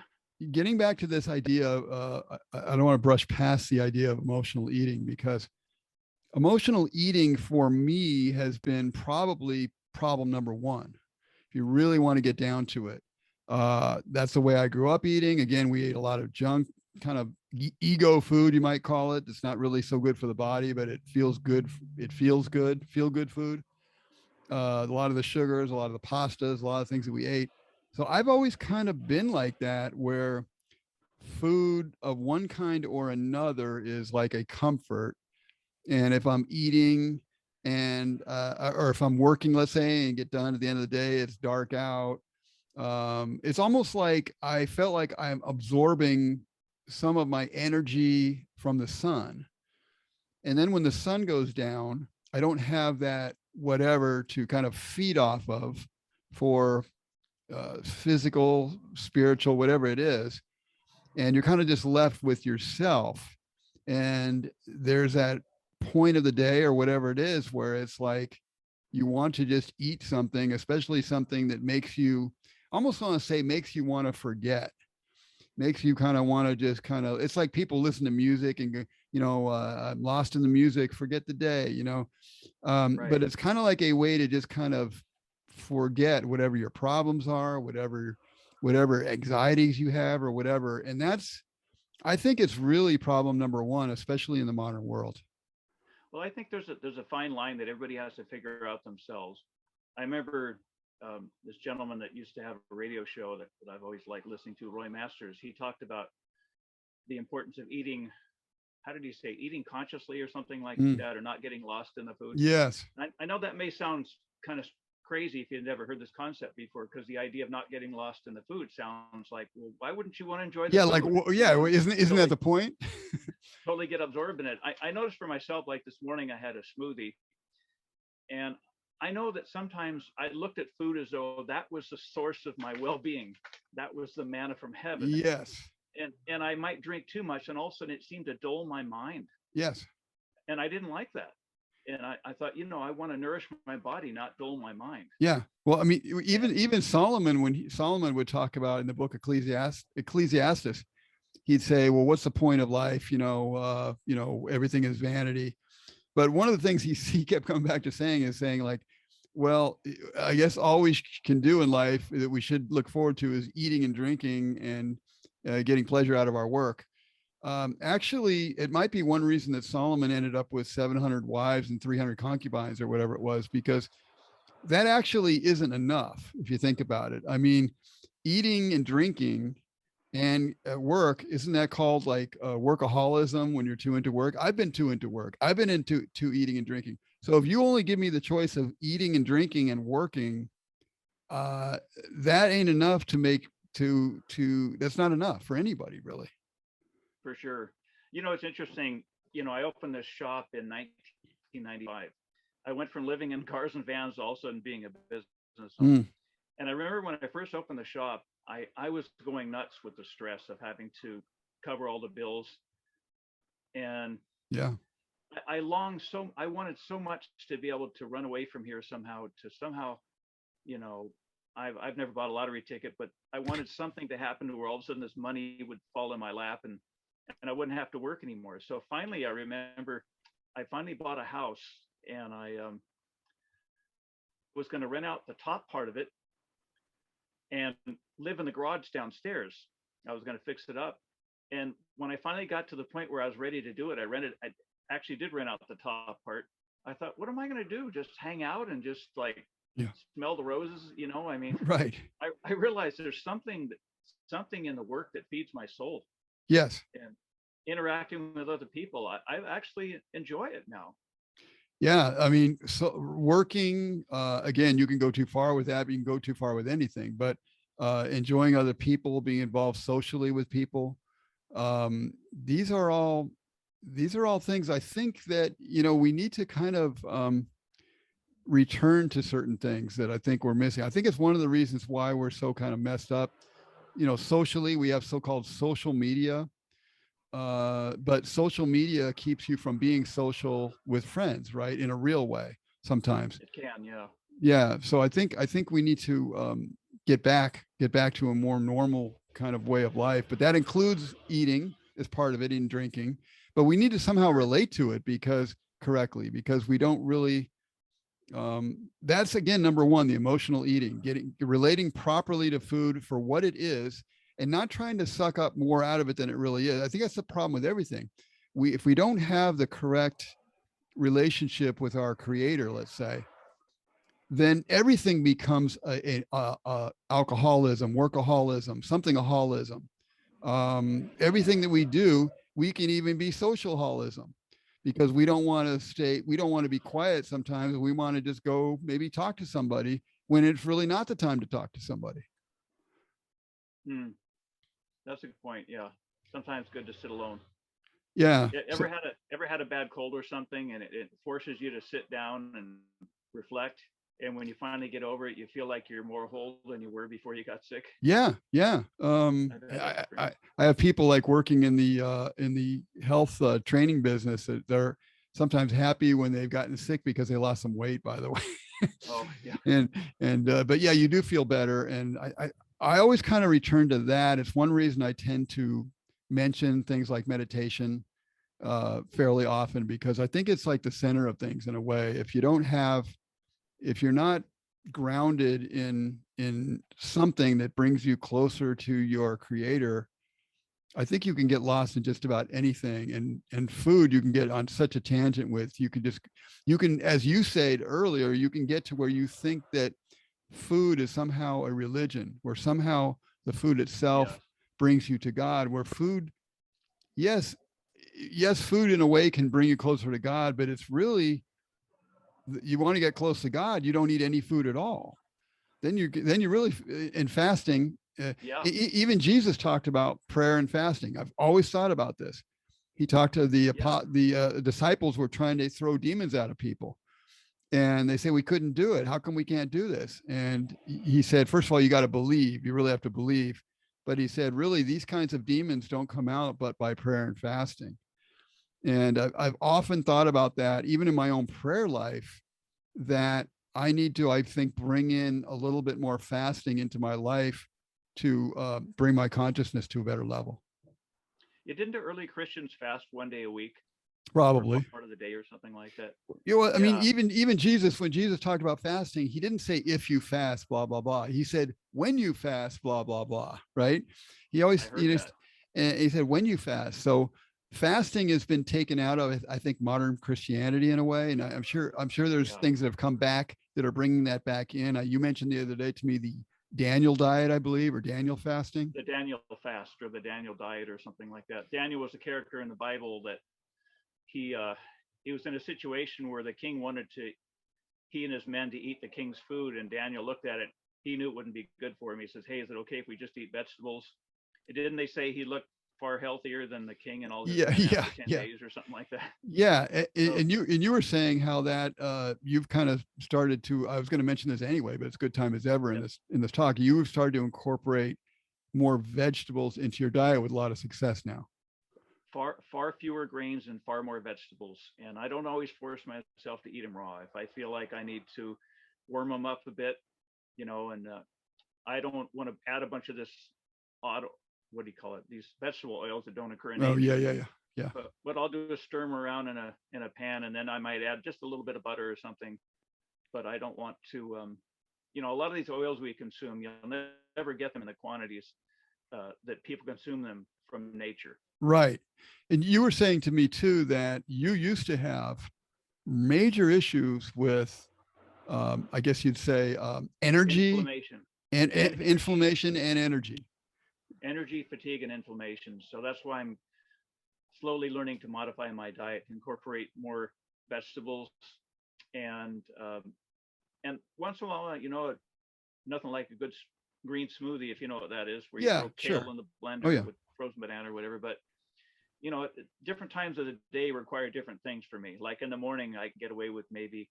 Getting back to this idea of, I don't want to brush past the idea of emotional eating, because emotional eating for me has been probably problem number one. If you really want to get down to it, that's the way I grew up eating. Again, we ate a lot of junk, kind of ego food, you might call it. It's not really so good for the body, but it feels good. It feels good, feel good food. A lot of the sugars, a lot of the pastas, a lot of things that we ate. So I've always kind of been like that, where food of one kind or another is like a comfort. And if I'm eating and or if I'm working, let's say, and get done at the end of the day, it's dark out. It's almost like I felt like I'm absorbing some of my energy from the sun. And then when the sun goes down, I don't have that whatever to kind of feed off of for physical, spiritual, whatever it is. And you're kind of just left with yourself. And there's that point of the day or whatever it is where it's like you want to just eat something, especially something that makes you, almost want to say, makes you want to forget, makes you kind of want to just kind of, it's like people listen to music and, you know, I'm lost in the music, forget the day, you know. Right. But it's kind of like a way to just kind of forget whatever your problems are, whatever anxieties you have or whatever. And that's, I think it's really problem number one, especially in the modern world. Well, I think there's a fine line that everybody has to figure out themselves. I remember this gentleman that used to have a radio show that I've always liked listening to, Roy Masters. He talked about the importance of eating. How did he say? Eating consciously or something like that, or not getting lost in the food. Yes. I know that may sound kind of crazy if you've never heard this concept before, because the idea of not getting lost in the food sounds like, well, why wouldn't you want to enjoy the food? Like, well, yeah, well, isn't that the point? Totally get absorbed in it. I noticed for myself, like this morning I had a smoothie, and I know that sometimes I looked at food as though that was the source of my well-being. That was the manna from heaven. Yes. And I might drink too much, and all of a sudden it seemed to dull my mind. Yes. And I didn't like that. And I thought, you know, I want to nourish my body, not dull my mind. Yeah. Well, I mean, even Solomon, when Solomon would talk about in the book Ecclesiastes, he'd say, well, what's the point of life? You know, everything is vanity. But one of the things he kept coming back to saying like, well, I guess all we can do in life that we should look forward to is eating and drinking and getting pleasure out of our work. Actually, it might be one reason that Solomon ended up with 700 wives and 300 concubines or whatever it was, because that actually isn't enough if you think about it. I mean, eating and drinking and work, isn't that called like workaholism when you're too into work? I've been too into work. I've been into eating and drinking. So if you only give me the choice of eating and drinking and working, that ain't enough to make that's not enough for anybody, really. For sure. You know, it's interesting. You know, I opened this shop in 1995. I went from living in cars and vans to all of a sudden being a business owner. Mm, And I remember when I first opened the shop, I was going nuts with the stress of having to cover all the bills. And yeah. I wanted so much to be able to run away from here somehow, you know, I've never bought a lottery ticket, but I wanted something to happen to where all of a sudden this money would fall in my lap and I wouldn't have to work anymore. So finally, I remember I finally bought a house and I was going to rent out the top part of it and live in the garage downstairs. I was going to fix it up. And when I finally got to the point where I was ready to do it, I actually did rent out the top part. I thought, what am I going to do? Just hang out and just like Yeah. smell the roses? You know, I mean, Right. I realized there's something in the work that feeds my soul. Yes. And interacting with other people, I actually enjoy it now. Yeah. I mean, so working, again, you can go too far with that, but you can go too far with anything, but enjoying other people, being involved socially with people. These are all things I think that, you know, we need to kind of return to certain things that I think we're missing. I think it's one of the reasons why we're so kind of messed up. You know, socially, we have so-called social media, but social media keeps you from being social with friends, right? In a real way, sometimes. It can, yeah. Yeah. So I think we need to get back to a more normal kind of way of life, but that includes eating as part of it, and drinking. But we need to somehow relate to it because we don't really. That's again number one, the emotional eating, relating properly to food for what it is, and not trying to suck up more out of it than it really is. I think that's the problem with everything. If we don't have the correct relationship with our creator, let's say, then everything becomes a alcoholism, workaholism, somethingaholism. Everything that we do, we can even be socialholism because we don't want to be quiet sometimes. We want to just go maybe talk to somebody when it's really not the time to talk to somebody. That's a good point. Yeah. Sometimes good to sit alone. Yeah. Ever had a bad cold or something and it forces you to sit down and reflect? And when you finally get over it, you feel like you're more whole than you were before you got sick. Yeah. I have people like working in the health training business that they're sometimes happy when they've gotten sick because they lost some weight, by the way. Oh yeah. But yeah, you do feel better. And I always kind of return to that. It's one reason I tend to mention things like meditation fairly often, because I think it's like the center of things in a way. If you're not grounded in something that brings you closer to your creator, I think you can get lost in just about anything. And food, you can get on such a tangent with. You can, as you said earlier, you can get to where you think that food is somehow a religion, where somehow the food itself brings you to God, where food, yes, food in a way can bring you closer to God, but it's really, you want to get close to God, you don't eat any food at all. Then you really, in fasting, even Jesus talked about prayer and fasting. I've always thought about this. He talked to the disciples were trying to throw demons out of people. And they say, we couldn't do it. How come we can't do this? And he said, first of all, you got to believe. You really have to believe. But he said, really, these kinds of demons don't come out but by prayer and fasting. And I've often thought about that, even in my own prayer life, that I need to, I think, bring in a little bit more fasting into my life to bring my consciousness to a better level. Didn't the early Christians fast one day a week? Probably part of the day or something like that. You know, I mean, even Jesus, when Jesus talked about fasting, he didn't say if you fast, blah blah blah. He said when you fast, blah blah blah. Right? He always, and he said when you fast. So fasting has been taken out of, I think, modern Christianity in a way, and I'm sure there's things that have come back that are bringing that back in. You mentioned the other day to me the Daniel diet, I believe, or Daniel fasting. The Daniel fast or the Daniel diet or something like that. Daniel was a character in the Bible that he was in a situation where the king wanted he and his men to eat the king's food, and Daniel looked at it. He knew it wouldn't be good for him. He says, hey, is it okay if we just eat vegetables? And didn't they say he looked far healthier than the king and all his Yeah, men yeah, after 10 yeah. days or something like that. Yeah, So, and you were saying how that you've kind of started to. I was going to mention this anyway, but it's good time as ever yep. in this talk. You've started to incorporate more vegetables into your diet with a lot of success now. Far fewer grains and far more vegetables. And I don't always force myself to eat them raw. If I feel like I need to warm them up a bit, and I don't want to add a bunch of this what do you call it? These vegetable oils that don't occur in Oh, nature. yeah. But what I'll do is stir them around in a pan, and then I might add just a little bit of butter or something. But I don't want to, a lot of these oils we consume, you'll never get them in the quantities that people consume them from nature. Right. And you were saying to me too that you used to have major issues with, I guess you'd say, energy and inflammation and energy, fatigue, and inflammation. So that's why I'm slowly learning to modify my diet, incorporate more vegetables, and once in a while, nothing like a good green smoothie, if you know what that is, where you throw kale in the blender with frozen banana or whatever. But different times of the day require different things for me. Like in the morning, I can get away with maybe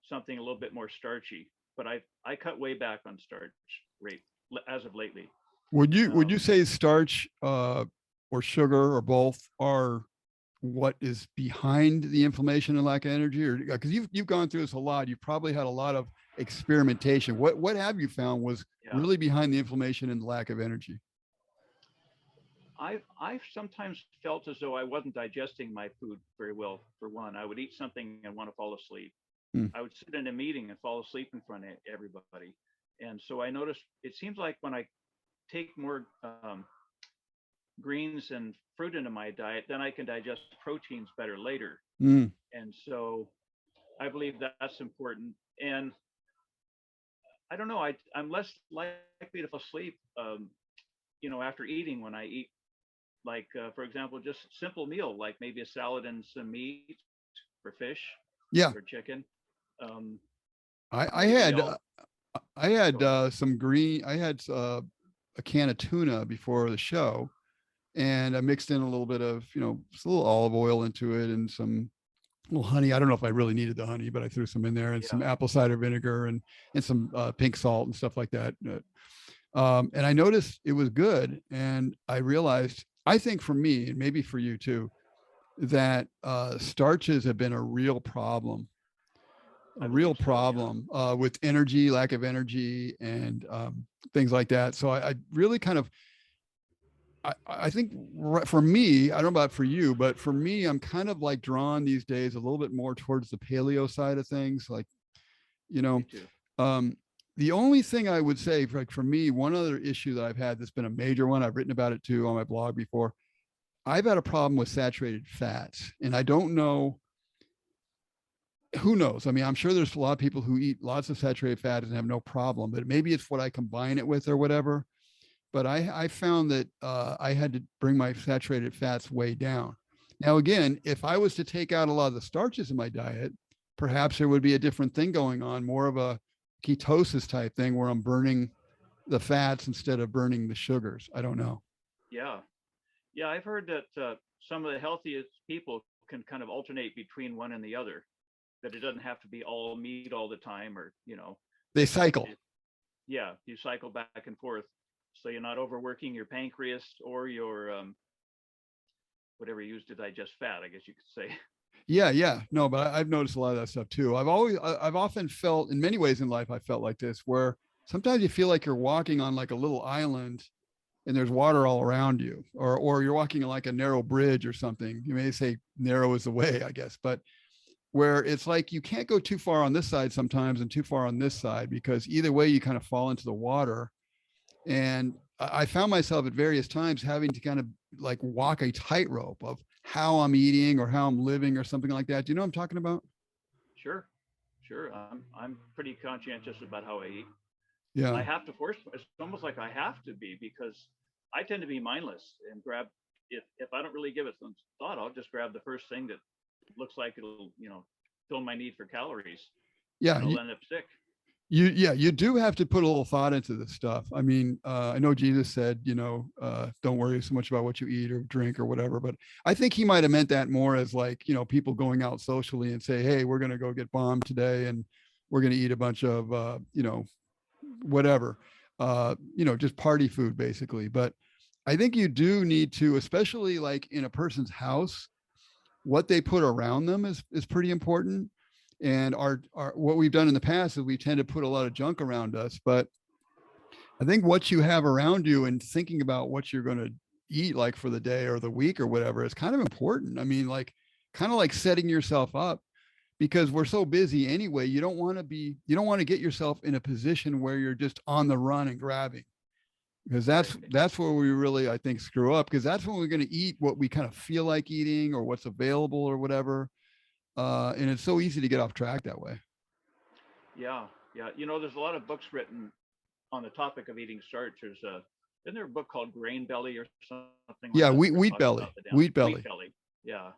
something a little bit more starchy, but I cut way back on starch rate as of lately. Would you say starch or sugar or both are what is behind the inflammation and lack of energy? Or because you've gone through this a lot, you've probably had a lot of experimentation. What have you found was really behind the inflammation and the lack of energy? I've sometimes felt as though I wasn't digesting my food very well. For one, I would eat something and want to fall asleep. I would sit in a meeting and fall asleep in front of everybody. And so I noticed it seems like when I take more greens and fruit into my diet, then I can digest proteins better later. And so I believe that's important. And I don't know, I'm less likely to fall asleep, after eating when I eat, like, for example, just simple meal, like maybe a salad and some meat or fish or chicken. I had some green, I had a can of tuna before the show, and I mixed in a little bit of, just a little olive oil into it and some little honey. I don't know if I really needed the honey, but I threw some in there and some apple cider vinegar and some pink salt and stuff like that. And I noticed it was good. And I realized, I think for me, and maybe for you too, that starches have been a real problem with energy, lack of energy, and things like that. So I really kind of, I think for me, I don't know about for you, but for me, I'm kind of like drawn these days a little bit more towards the paleo side of things. Like, the only thing I would say, like for me, one other issue that I've had that's been a major one, I've written about it too on my blog before. I've had a problem with saturated fats, and I don't know. Who knows? I mean, I'm sure there's a lot of people who eat lots of saturated fat and have no problem, but maybe it's what I combine it with or whatever. But I found that I had to bring my saturated fats way down. Now, again, if I was to take out a lot of the starches in my diet, perhaps there would be a different thing going on, more of a ketosis type thing where I'm burning the fats instead of burning the sugars. I don't know. Yeah. I've heard that some of the healthiest people can kind of alternate between one and the other, that it doesn't have to be all meat all the time, or, they cycle. You cycle back and forth. So you're not overworking your pancreas or your whatever you use to digest fat, I guess you could say. Yeah. No, but I've noticed a lot of that stuff too. I've often felt, in many ways in life, I felt like this, where sometimes you feel like you're walking on like a little island and there's water all around you, or you're walking on like a narrow bridge or something. You may say narrow is the way, I guess, but where it's like you can't go too far on this side sometimes and too far on this side, because either way you kind of fall into the water. And I found myself at various times having to kind of like walk a tightrope of how I'm eating or how I'm living or something like that. Do you know what I'm talking about? Sure. I'm pretty conscientious about how I eat. Yeah. I have to it's almost like I have to be, because I tend to be mindless and grab, if I don't really give it some thought, I'll just grab the first thing that looks like it'll, fill my need for calories. Yeah. I'll end up sick. You do have to put a little thought into this stuff. I mean, I know Jesus said, don't worry so much about what you eat or drink or whatever, but I think he might have meant that more as like, people going out socially and say, hey, we're going to go get bombed today and we're going to eat a bunch of, whatever, just party food basically. But I think you do need to, especially like in a person's house, what they put around them is pretty important. And our what we've done in the past is we tend to put a lot of junk around us, but I think what you have around you and thinking about what you're going to eat like for the day or the week or whatever is kind of important. I mean, like kind of like setting yourself up, because we're so busy anyway. You don't want to get yourself in a position where you're just on the run and grabbing, because that's where we really, I think, screw up, because that's when we're going to eat what we kind of feel like eating or what's available or whatever. And it's so easy to get off track that way. Yeah. There's a lot of books written on the topic of eating starch. Isn't there a book called Grain Belly or something like that? Wheat Belly. Yeah.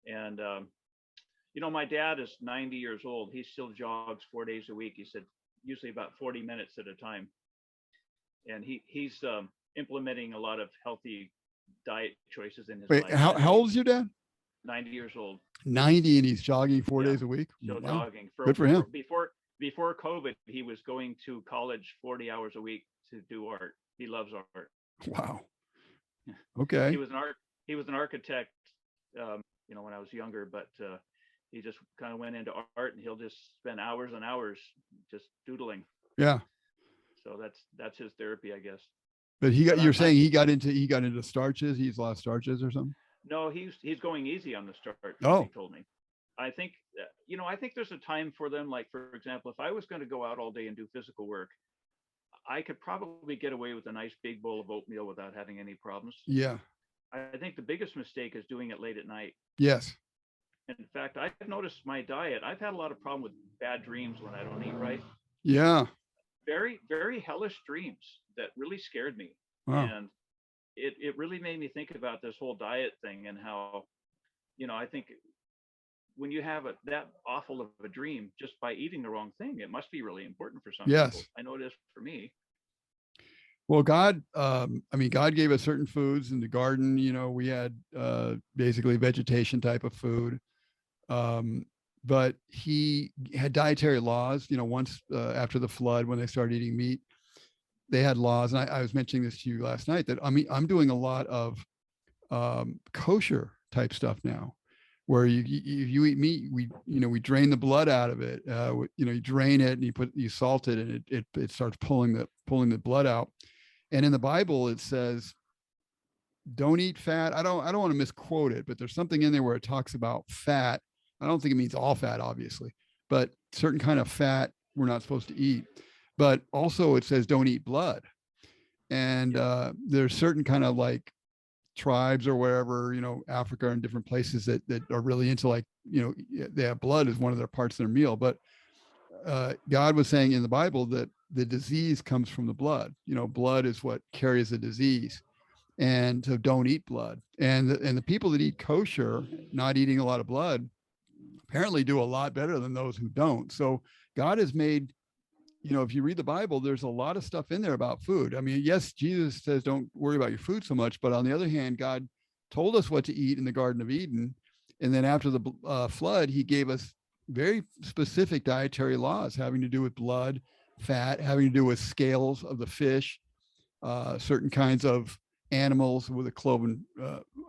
And, my dad is 90 years old. He still jogs 4 days a week. He said, usually about 40 minutes at a time. And he's implementing a lot of healthy diet choices in his life. How old is your dad? 90 years old. 90, and he's jogging 4 days a week. Still jogging. Good for him. Before COVID, he was going to college 40 hours a week to do art. He loves art. Wow. Okay. He was an architect, when I was younger, but he just kind of went into art, and he'll just spend hours and hours just doodling. Yeah. So that's his therapy, I guess. But you're saying he got into starches. He's lost starches or something. No, he's going easy on the start. Oh. He told me. I think, I think there's a time for them. Like, for example, if I was going to go out all day and do physical work, I could probably get away with a nice big bowl of oatmeal without having any problems. Yeah. I think the biggest mistake is doing it late at night. Yes. In fact, I've noticed my diet. I've had a lot of problem with bad dreams when I don't eat right. Yeah. Very, very hellish dreams that really scared me. Wow. And it really made me think about this whole diet thing and how, I think when you have that awful of a dream just by eating the wrong thing, it must be really important for some people. I know it is for me. Well, God gave us certain foods in the garden. We had basically vegetation type of food. But he had dietary laws, once after the flood, when they started eating meat, they had laws. And I was mentioning this to you last night that, I'm doing a lot of kosher type stuff now, where you eat meat, we drain the blood out of it. You drain it and you salt it, and it starts pulling the blood out. And in the Bible, it says, don't eat fat. I don't want to misquote it, but there's something in there where it talks about fat. I don't think it means all fat, obviously, but certain kind of fat we're not supposed to eat. But also it says don't eat blood. And there's certain kind of like tribes or wherever, Africa and different places that are really into, like, they have blood as one of their parts of their meal. But God was saying in the Bible that the disease comes from the blood. Blood is what carries the disease. And so don't eat blood. And the people that eat kosher, not eating a lot of blood, apparently do a lot better than those who don't. So God has made, if you read the Bible, there's a lot of stuff in there about food. I mean, yes, Jesus says, don't worry about your food so much, but on the other hand, God told us what to eat in the Garden of Eden. And then after the flood, he gave us very specific dietary laws having to do with blood, fat, having to do with scales of the fish, certain kinds of animals with a cloven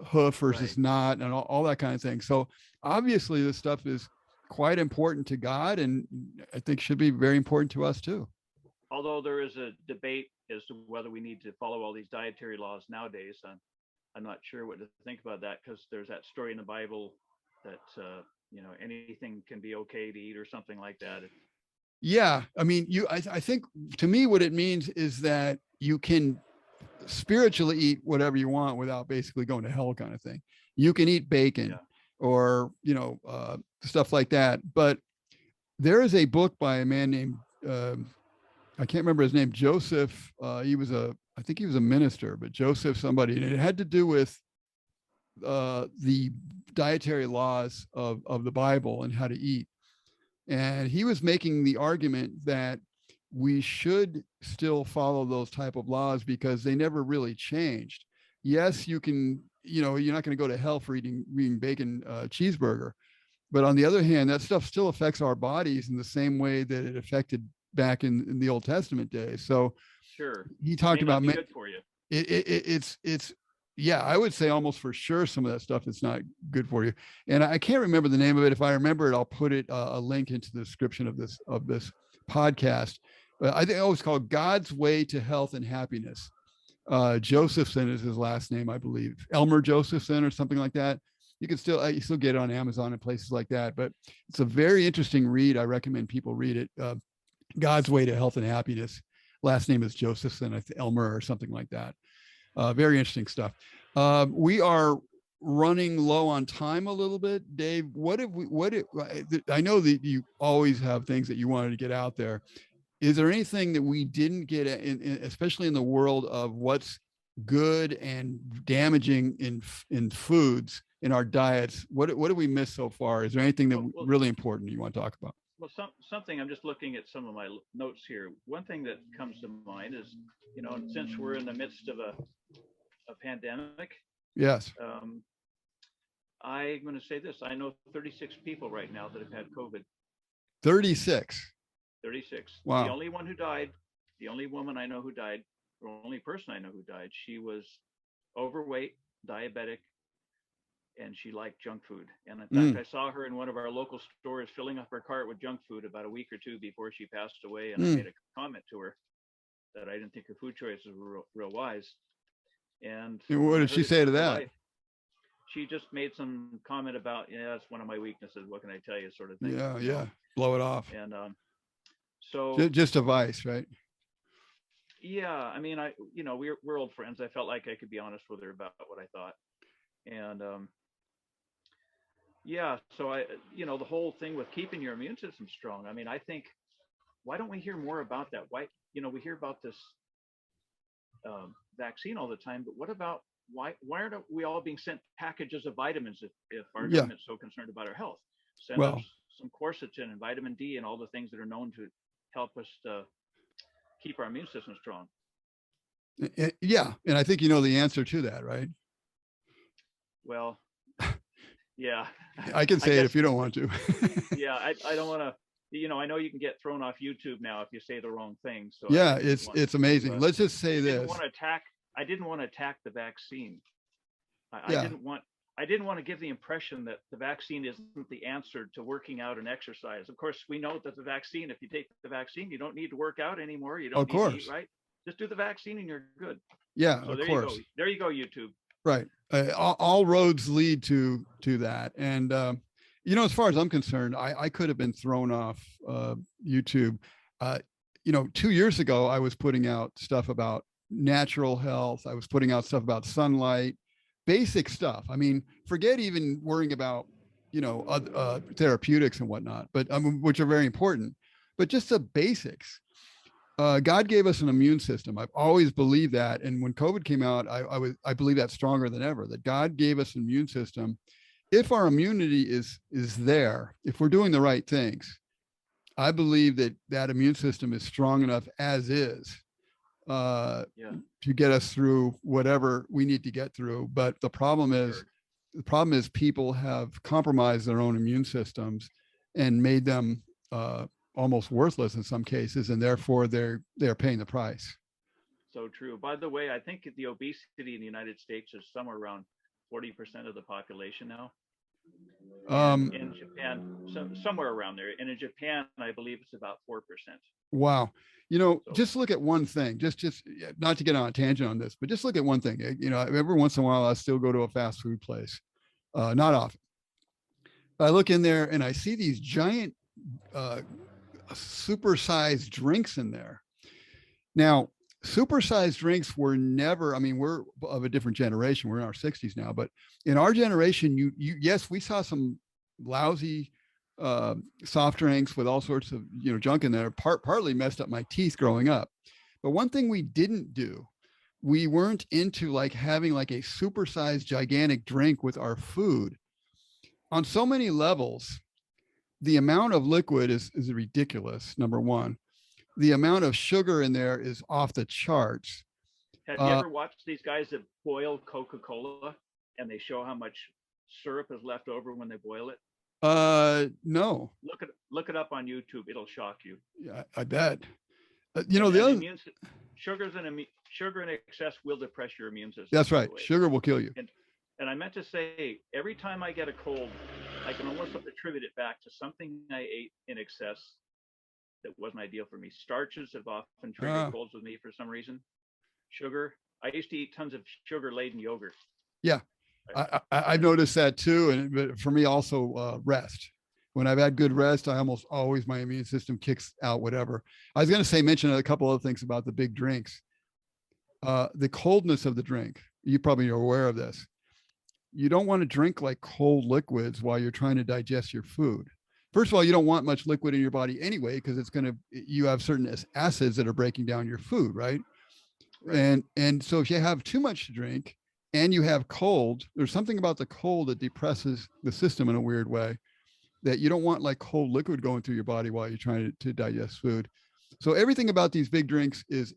hoof versus not, and all that kind of thing. So obviously this stuff is quite important to God, and I think should be very important to us too. Although there is a debate as to whether we need to follow all these dietary laws nowadays. I'm not sure what to think about that, because there's that story in the Bible that anything can be okay to eat or something like that. Yeah, I mean, I think to me what it means is that you can spiritually eat whatever you want without basically going to hell, kind of thing. You can eat bacon or stuff like that. But there is a book by a man named I can't remember his name, Joseph. I think he was a minister, but Joseph somebody, and it had to do with the dietary laws of the Bible and how to eat. And he was making the argument that we should still follow those type of laws because they never really changed. Yes, you can, you're not going to go to hell for eating bacon cheeseburger. But on the other hand, that stuff still affects our bodies in the same way that it affected back in the Old Testament days. So sure, he talked about good for you. It's yeah, I would say almost for sure some of that stuff is not good for you. And I can't remember the name of it. If I remember it, I'll put it a link into the description of this podcast. I think it was called God's Way to Health and Happiness. Josephson is his last name, I believe. Elmer Josephson or something like that. You can still get it on Amazon and places like that. But it's a very interesting read. I recommend people read it. God's Way to Health and Happiness. Last name is Josephson, Elmer or something like that. Very interesting stuff. We are running low on time a little bit. Dave, I know that you always have things that you wanted to get out there. Is there anything that we didn't get in, especially in the world of what's good and damaging in foods, in our diets? What do we miss so far? Is there anything that really important you want to talk about? Well, something, I'm just looking at some of my notes here. One thing that comes to mind is, since we're in the midst of a pandemic. Yes. I'm going to say this. I know 36 people right now that have had COVID. 36. 36. Wow. The only one who died, the only woman I know who died, the only person I know who died, she was overweight, diabetic, and she liked junk food. And in fact, I saw her in one of our local stores filling up her cart with junk food about a week or two before she passed away. And I made a comment to her that I didn't think her food choices were real wise. And what did she say to that? She just made some comment about, that's one of my weaknesses. What can I tell you, sort of thing. Yeah. Blow it off. And so just a vice, right? Yeah. I mean, we're old friends. I felt like I could be honest with her about what I thought. And so the whole thing with keeping your immune system strong. I mean, I think, why don't we hear more about that? Why, we hear about this vaccine all the time, but what about why aren't we all being sent packages of vitamins if our government's so concerned about our health? Send us some quercetin and vitamin D and all the things that are known to help us keep our immune system strong. Yeah, and I think you know the answer to that, right? Well, yeah. I can say it if you don't want to. Yeah, I don't want to. I know you can get thrown off YouTube now if you say the wrong thing. So yeah, it's amazing. Let's just say this. I didn't want to attack the vaccine. I didn't want to give the impression that the vaccine isn't the answer to working out and exercise. Of course, we know that the vaccine, if you take the vaccine, you don't need to work out anymore. You don't need to eat, right? Just do the vaccine and you're good. Yeah, so of course. There you go, YouTube. Right. All roads lead to that. And, as far as I'm concerned, I could have been thrown off YouTube. 2 years ago, I was putting out stuff about natural health. I was putting out stuff about sunlight, basic stuff. I mean, forget even worrying about, therapeutics and whatnot, but which are very important, but just the basics. God gave us an immune system. I've always believed that. And when COVID came out, I believe that stronger than ever, that God gave us an immune system. If our immunity is there, if we're doing the right things, I believe that immune system is strong enough as is to get us through whatever we need to get through. But the problem is people have compromised their own immune systems and made them almost worthless in some cases, and therefore they're paying the price. So true. By the way, I think the obesity in the United States is somewhere around 40% of the population now. In Japan, somewhere around there, and in Japan, I believe it's about 4%. Wow. Just look at one thing. Just not to get on a tangent on this, but just look at one thing. Every once in a while, I still go to a fast food place. Not often. I look in there and I see these giant supersized drinks in there. Now, supersized drinks were never, we're of a different generation. We're in our 60s now, but in our generation, yes, we saw some lousy soft drinks with all sorts of, junk in there, partly messed up my teeth growing up. But one thing we didn't do, we weren't into having a supersized gigantic drink with our food. On so many levels, the amount of liquid is ridiculous. Number one, the amount of sugar in there is off the charts. Have you ever watched these guys that boil Coca-Cola and they show how much syrup is left over when they boil it? No. Look it up on YouTube. It'll shock you. Yeah, I bet. You know, the other sugar in excess will depress your immune system. That's right. Sugar will kill you. And I meant to say, every time I get a cold, I can almost attribute it back to something I ate in excess that wasn't ideal for me. Starches have often triggered colds with me for some reason. Sugar. I used to eat tons of sugar-laden yogurt. Yeah, I've noticed that too. But for me also, rest. When I've had good rest, I almost always, my immune system kicks out whatever. I was going to mention a couple other things about the big drinks. The coldness of the drink. You probably are aware of this. You don't want to drink like cold liquids while you're trying to digest your food. First of all, you don't want much liquid in your body anyway, because you have certain acids that are breaking down your food, right? And so if you have too much to drink and you have cold, there's something about the cold that depresses the system in a weird way, that you don't want like cold liquid going through your body while you're trying to digest food. So everything about these big drinks is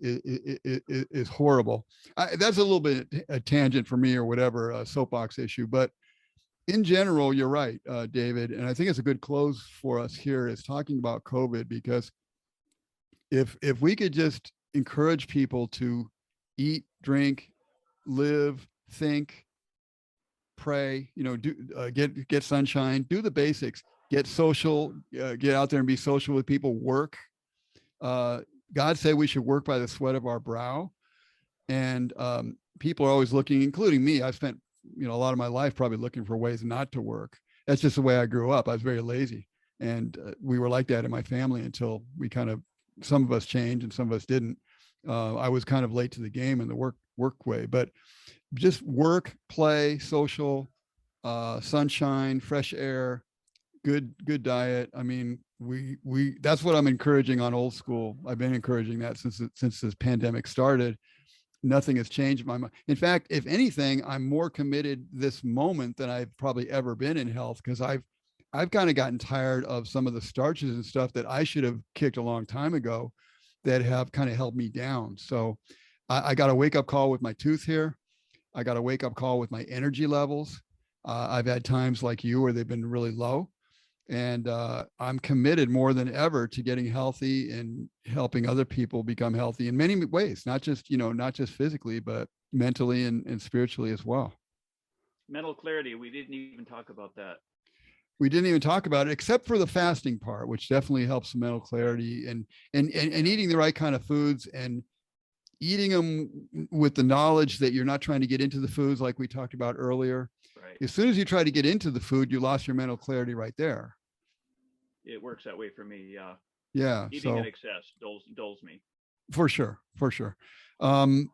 horrible. That's a little bit a tangent for me or whatever, a soapbox issue. But in general, you're right, David. And I think it's a good close for us here is talking about COVID, because if we could just encourage people to eat, drink, live, think, pray, get sunshine, do the basics, get social, get out there and be social with people, work. God said we should work by the sweat of our brow. And people are always looking, including me. I spent, a lot of my life probably looking for ways not to work. That's just the way I grew up. I was very lazy. And we were like that in my family until some of us changed and some of us didn't. I was kind of late to the game in the work way, but just work, play, social, sunshine, fresh air, good diet. I mean, that's what I'm encouraging on Old School. I've been encouraging that since this pandemic started. Nothing has changed my mind. In fact, if anything, I'm more committed this moment than I've probably ever been in health, because I've kind of gotten tired of some of the starches and stuff that I should have kicked a long time ago that have kind of held me down. So I got a wake-up call with my tooth here. I got a wake-up call with my energy levels. I've had times like you where they've been really low. And I'm committed more than ever to getting healthy and helping other people become healthy in many ways, not just physically, but mentally and spiritually as well. Mental clarity. We didn't even talk about that. We didn't even talk about it, except for the fasting part, which definitely helps the mental clarity, and eating the right kind of foods and eating them with the knowledge that you're not trying to get into the foods like we talked about earlier. Right. As soon as you try to get into the food, you lost your mental clarity right there. It works that way for me. Yeah. Yeah. Eating in excess dulls me. For sure.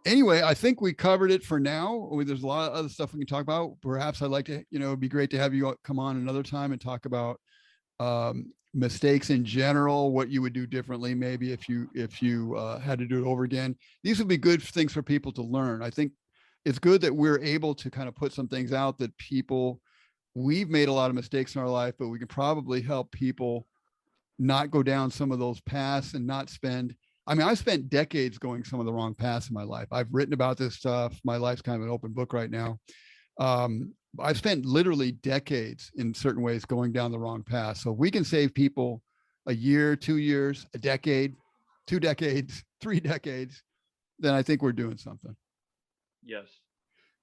Anyway, I think we covered it for now. There's a lot of other stuff we can talk about. Perhaps I'd like to, it'd be great to have you come on another time and talk about mistakes in general, what you would do differently, maybe if you had to do it over again. These would be good things for people to learn. I think it's good that we're able to kind of put some things out that we've made a lot of mistakes in our life, but we can probably help people not go down some of those paths and not spend. I mean, I've spent decades going some of the wrong paths in my life. I've written about this stuff. My life's kind of an open book right now. I've spent literally decades in certain ways going down the wrong path. So if we can save people a year, 2 years, a decade, 2 decades, 3 decades, then I think we're doing something. Yes.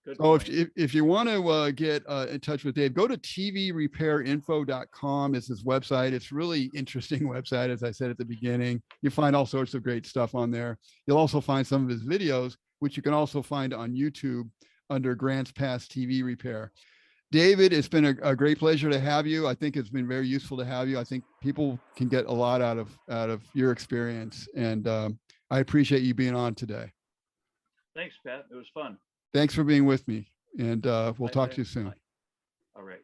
Good so if you want to get in touch with Dave, go to tvrepairinfo.com is his website. It's really interesting website. As I said at the beginning, you find all sorts of great stuff on there. You'll also find some of his videos, which you can also find on YouTube under Grants Pass TV Repair. David, it's been a great pleasure to have you. I think it's been very useful to have you. I think people can get a lot out of your experience, and I appreciate you being on today. Thanks, Pat. It was fun. Thanks for being with me, and we'll talk to you soon. All right.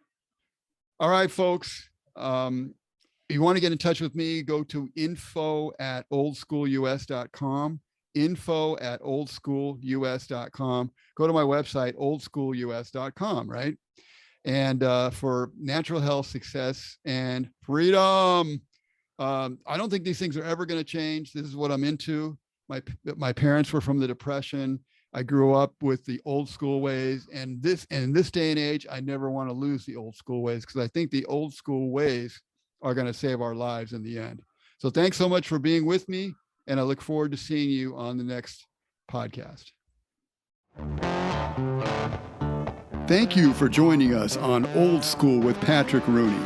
All right, folks. If you want to get in touch with me, go to info@oldschoolus.com, info@oldschoolus.com. Go to my website, oldschoolus.com, right? and for natural health, success, and freedom. I don't think these things are ever going to change. This is what I'm into. My parents were from the Depression. I grew up with the old school ways, and in this day and age, I never want to lose the old school ways, because I think the old school ways are going to save our lives in the end. So thanks so much for being with me, and I look forward to seeing you on the next podcast. Thank you for joining us on Old School with Patrick Rooney.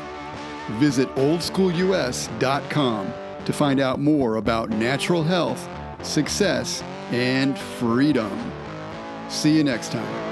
Visit oldschoolus.com to find out more about natural health, success, and freedom. See you next time.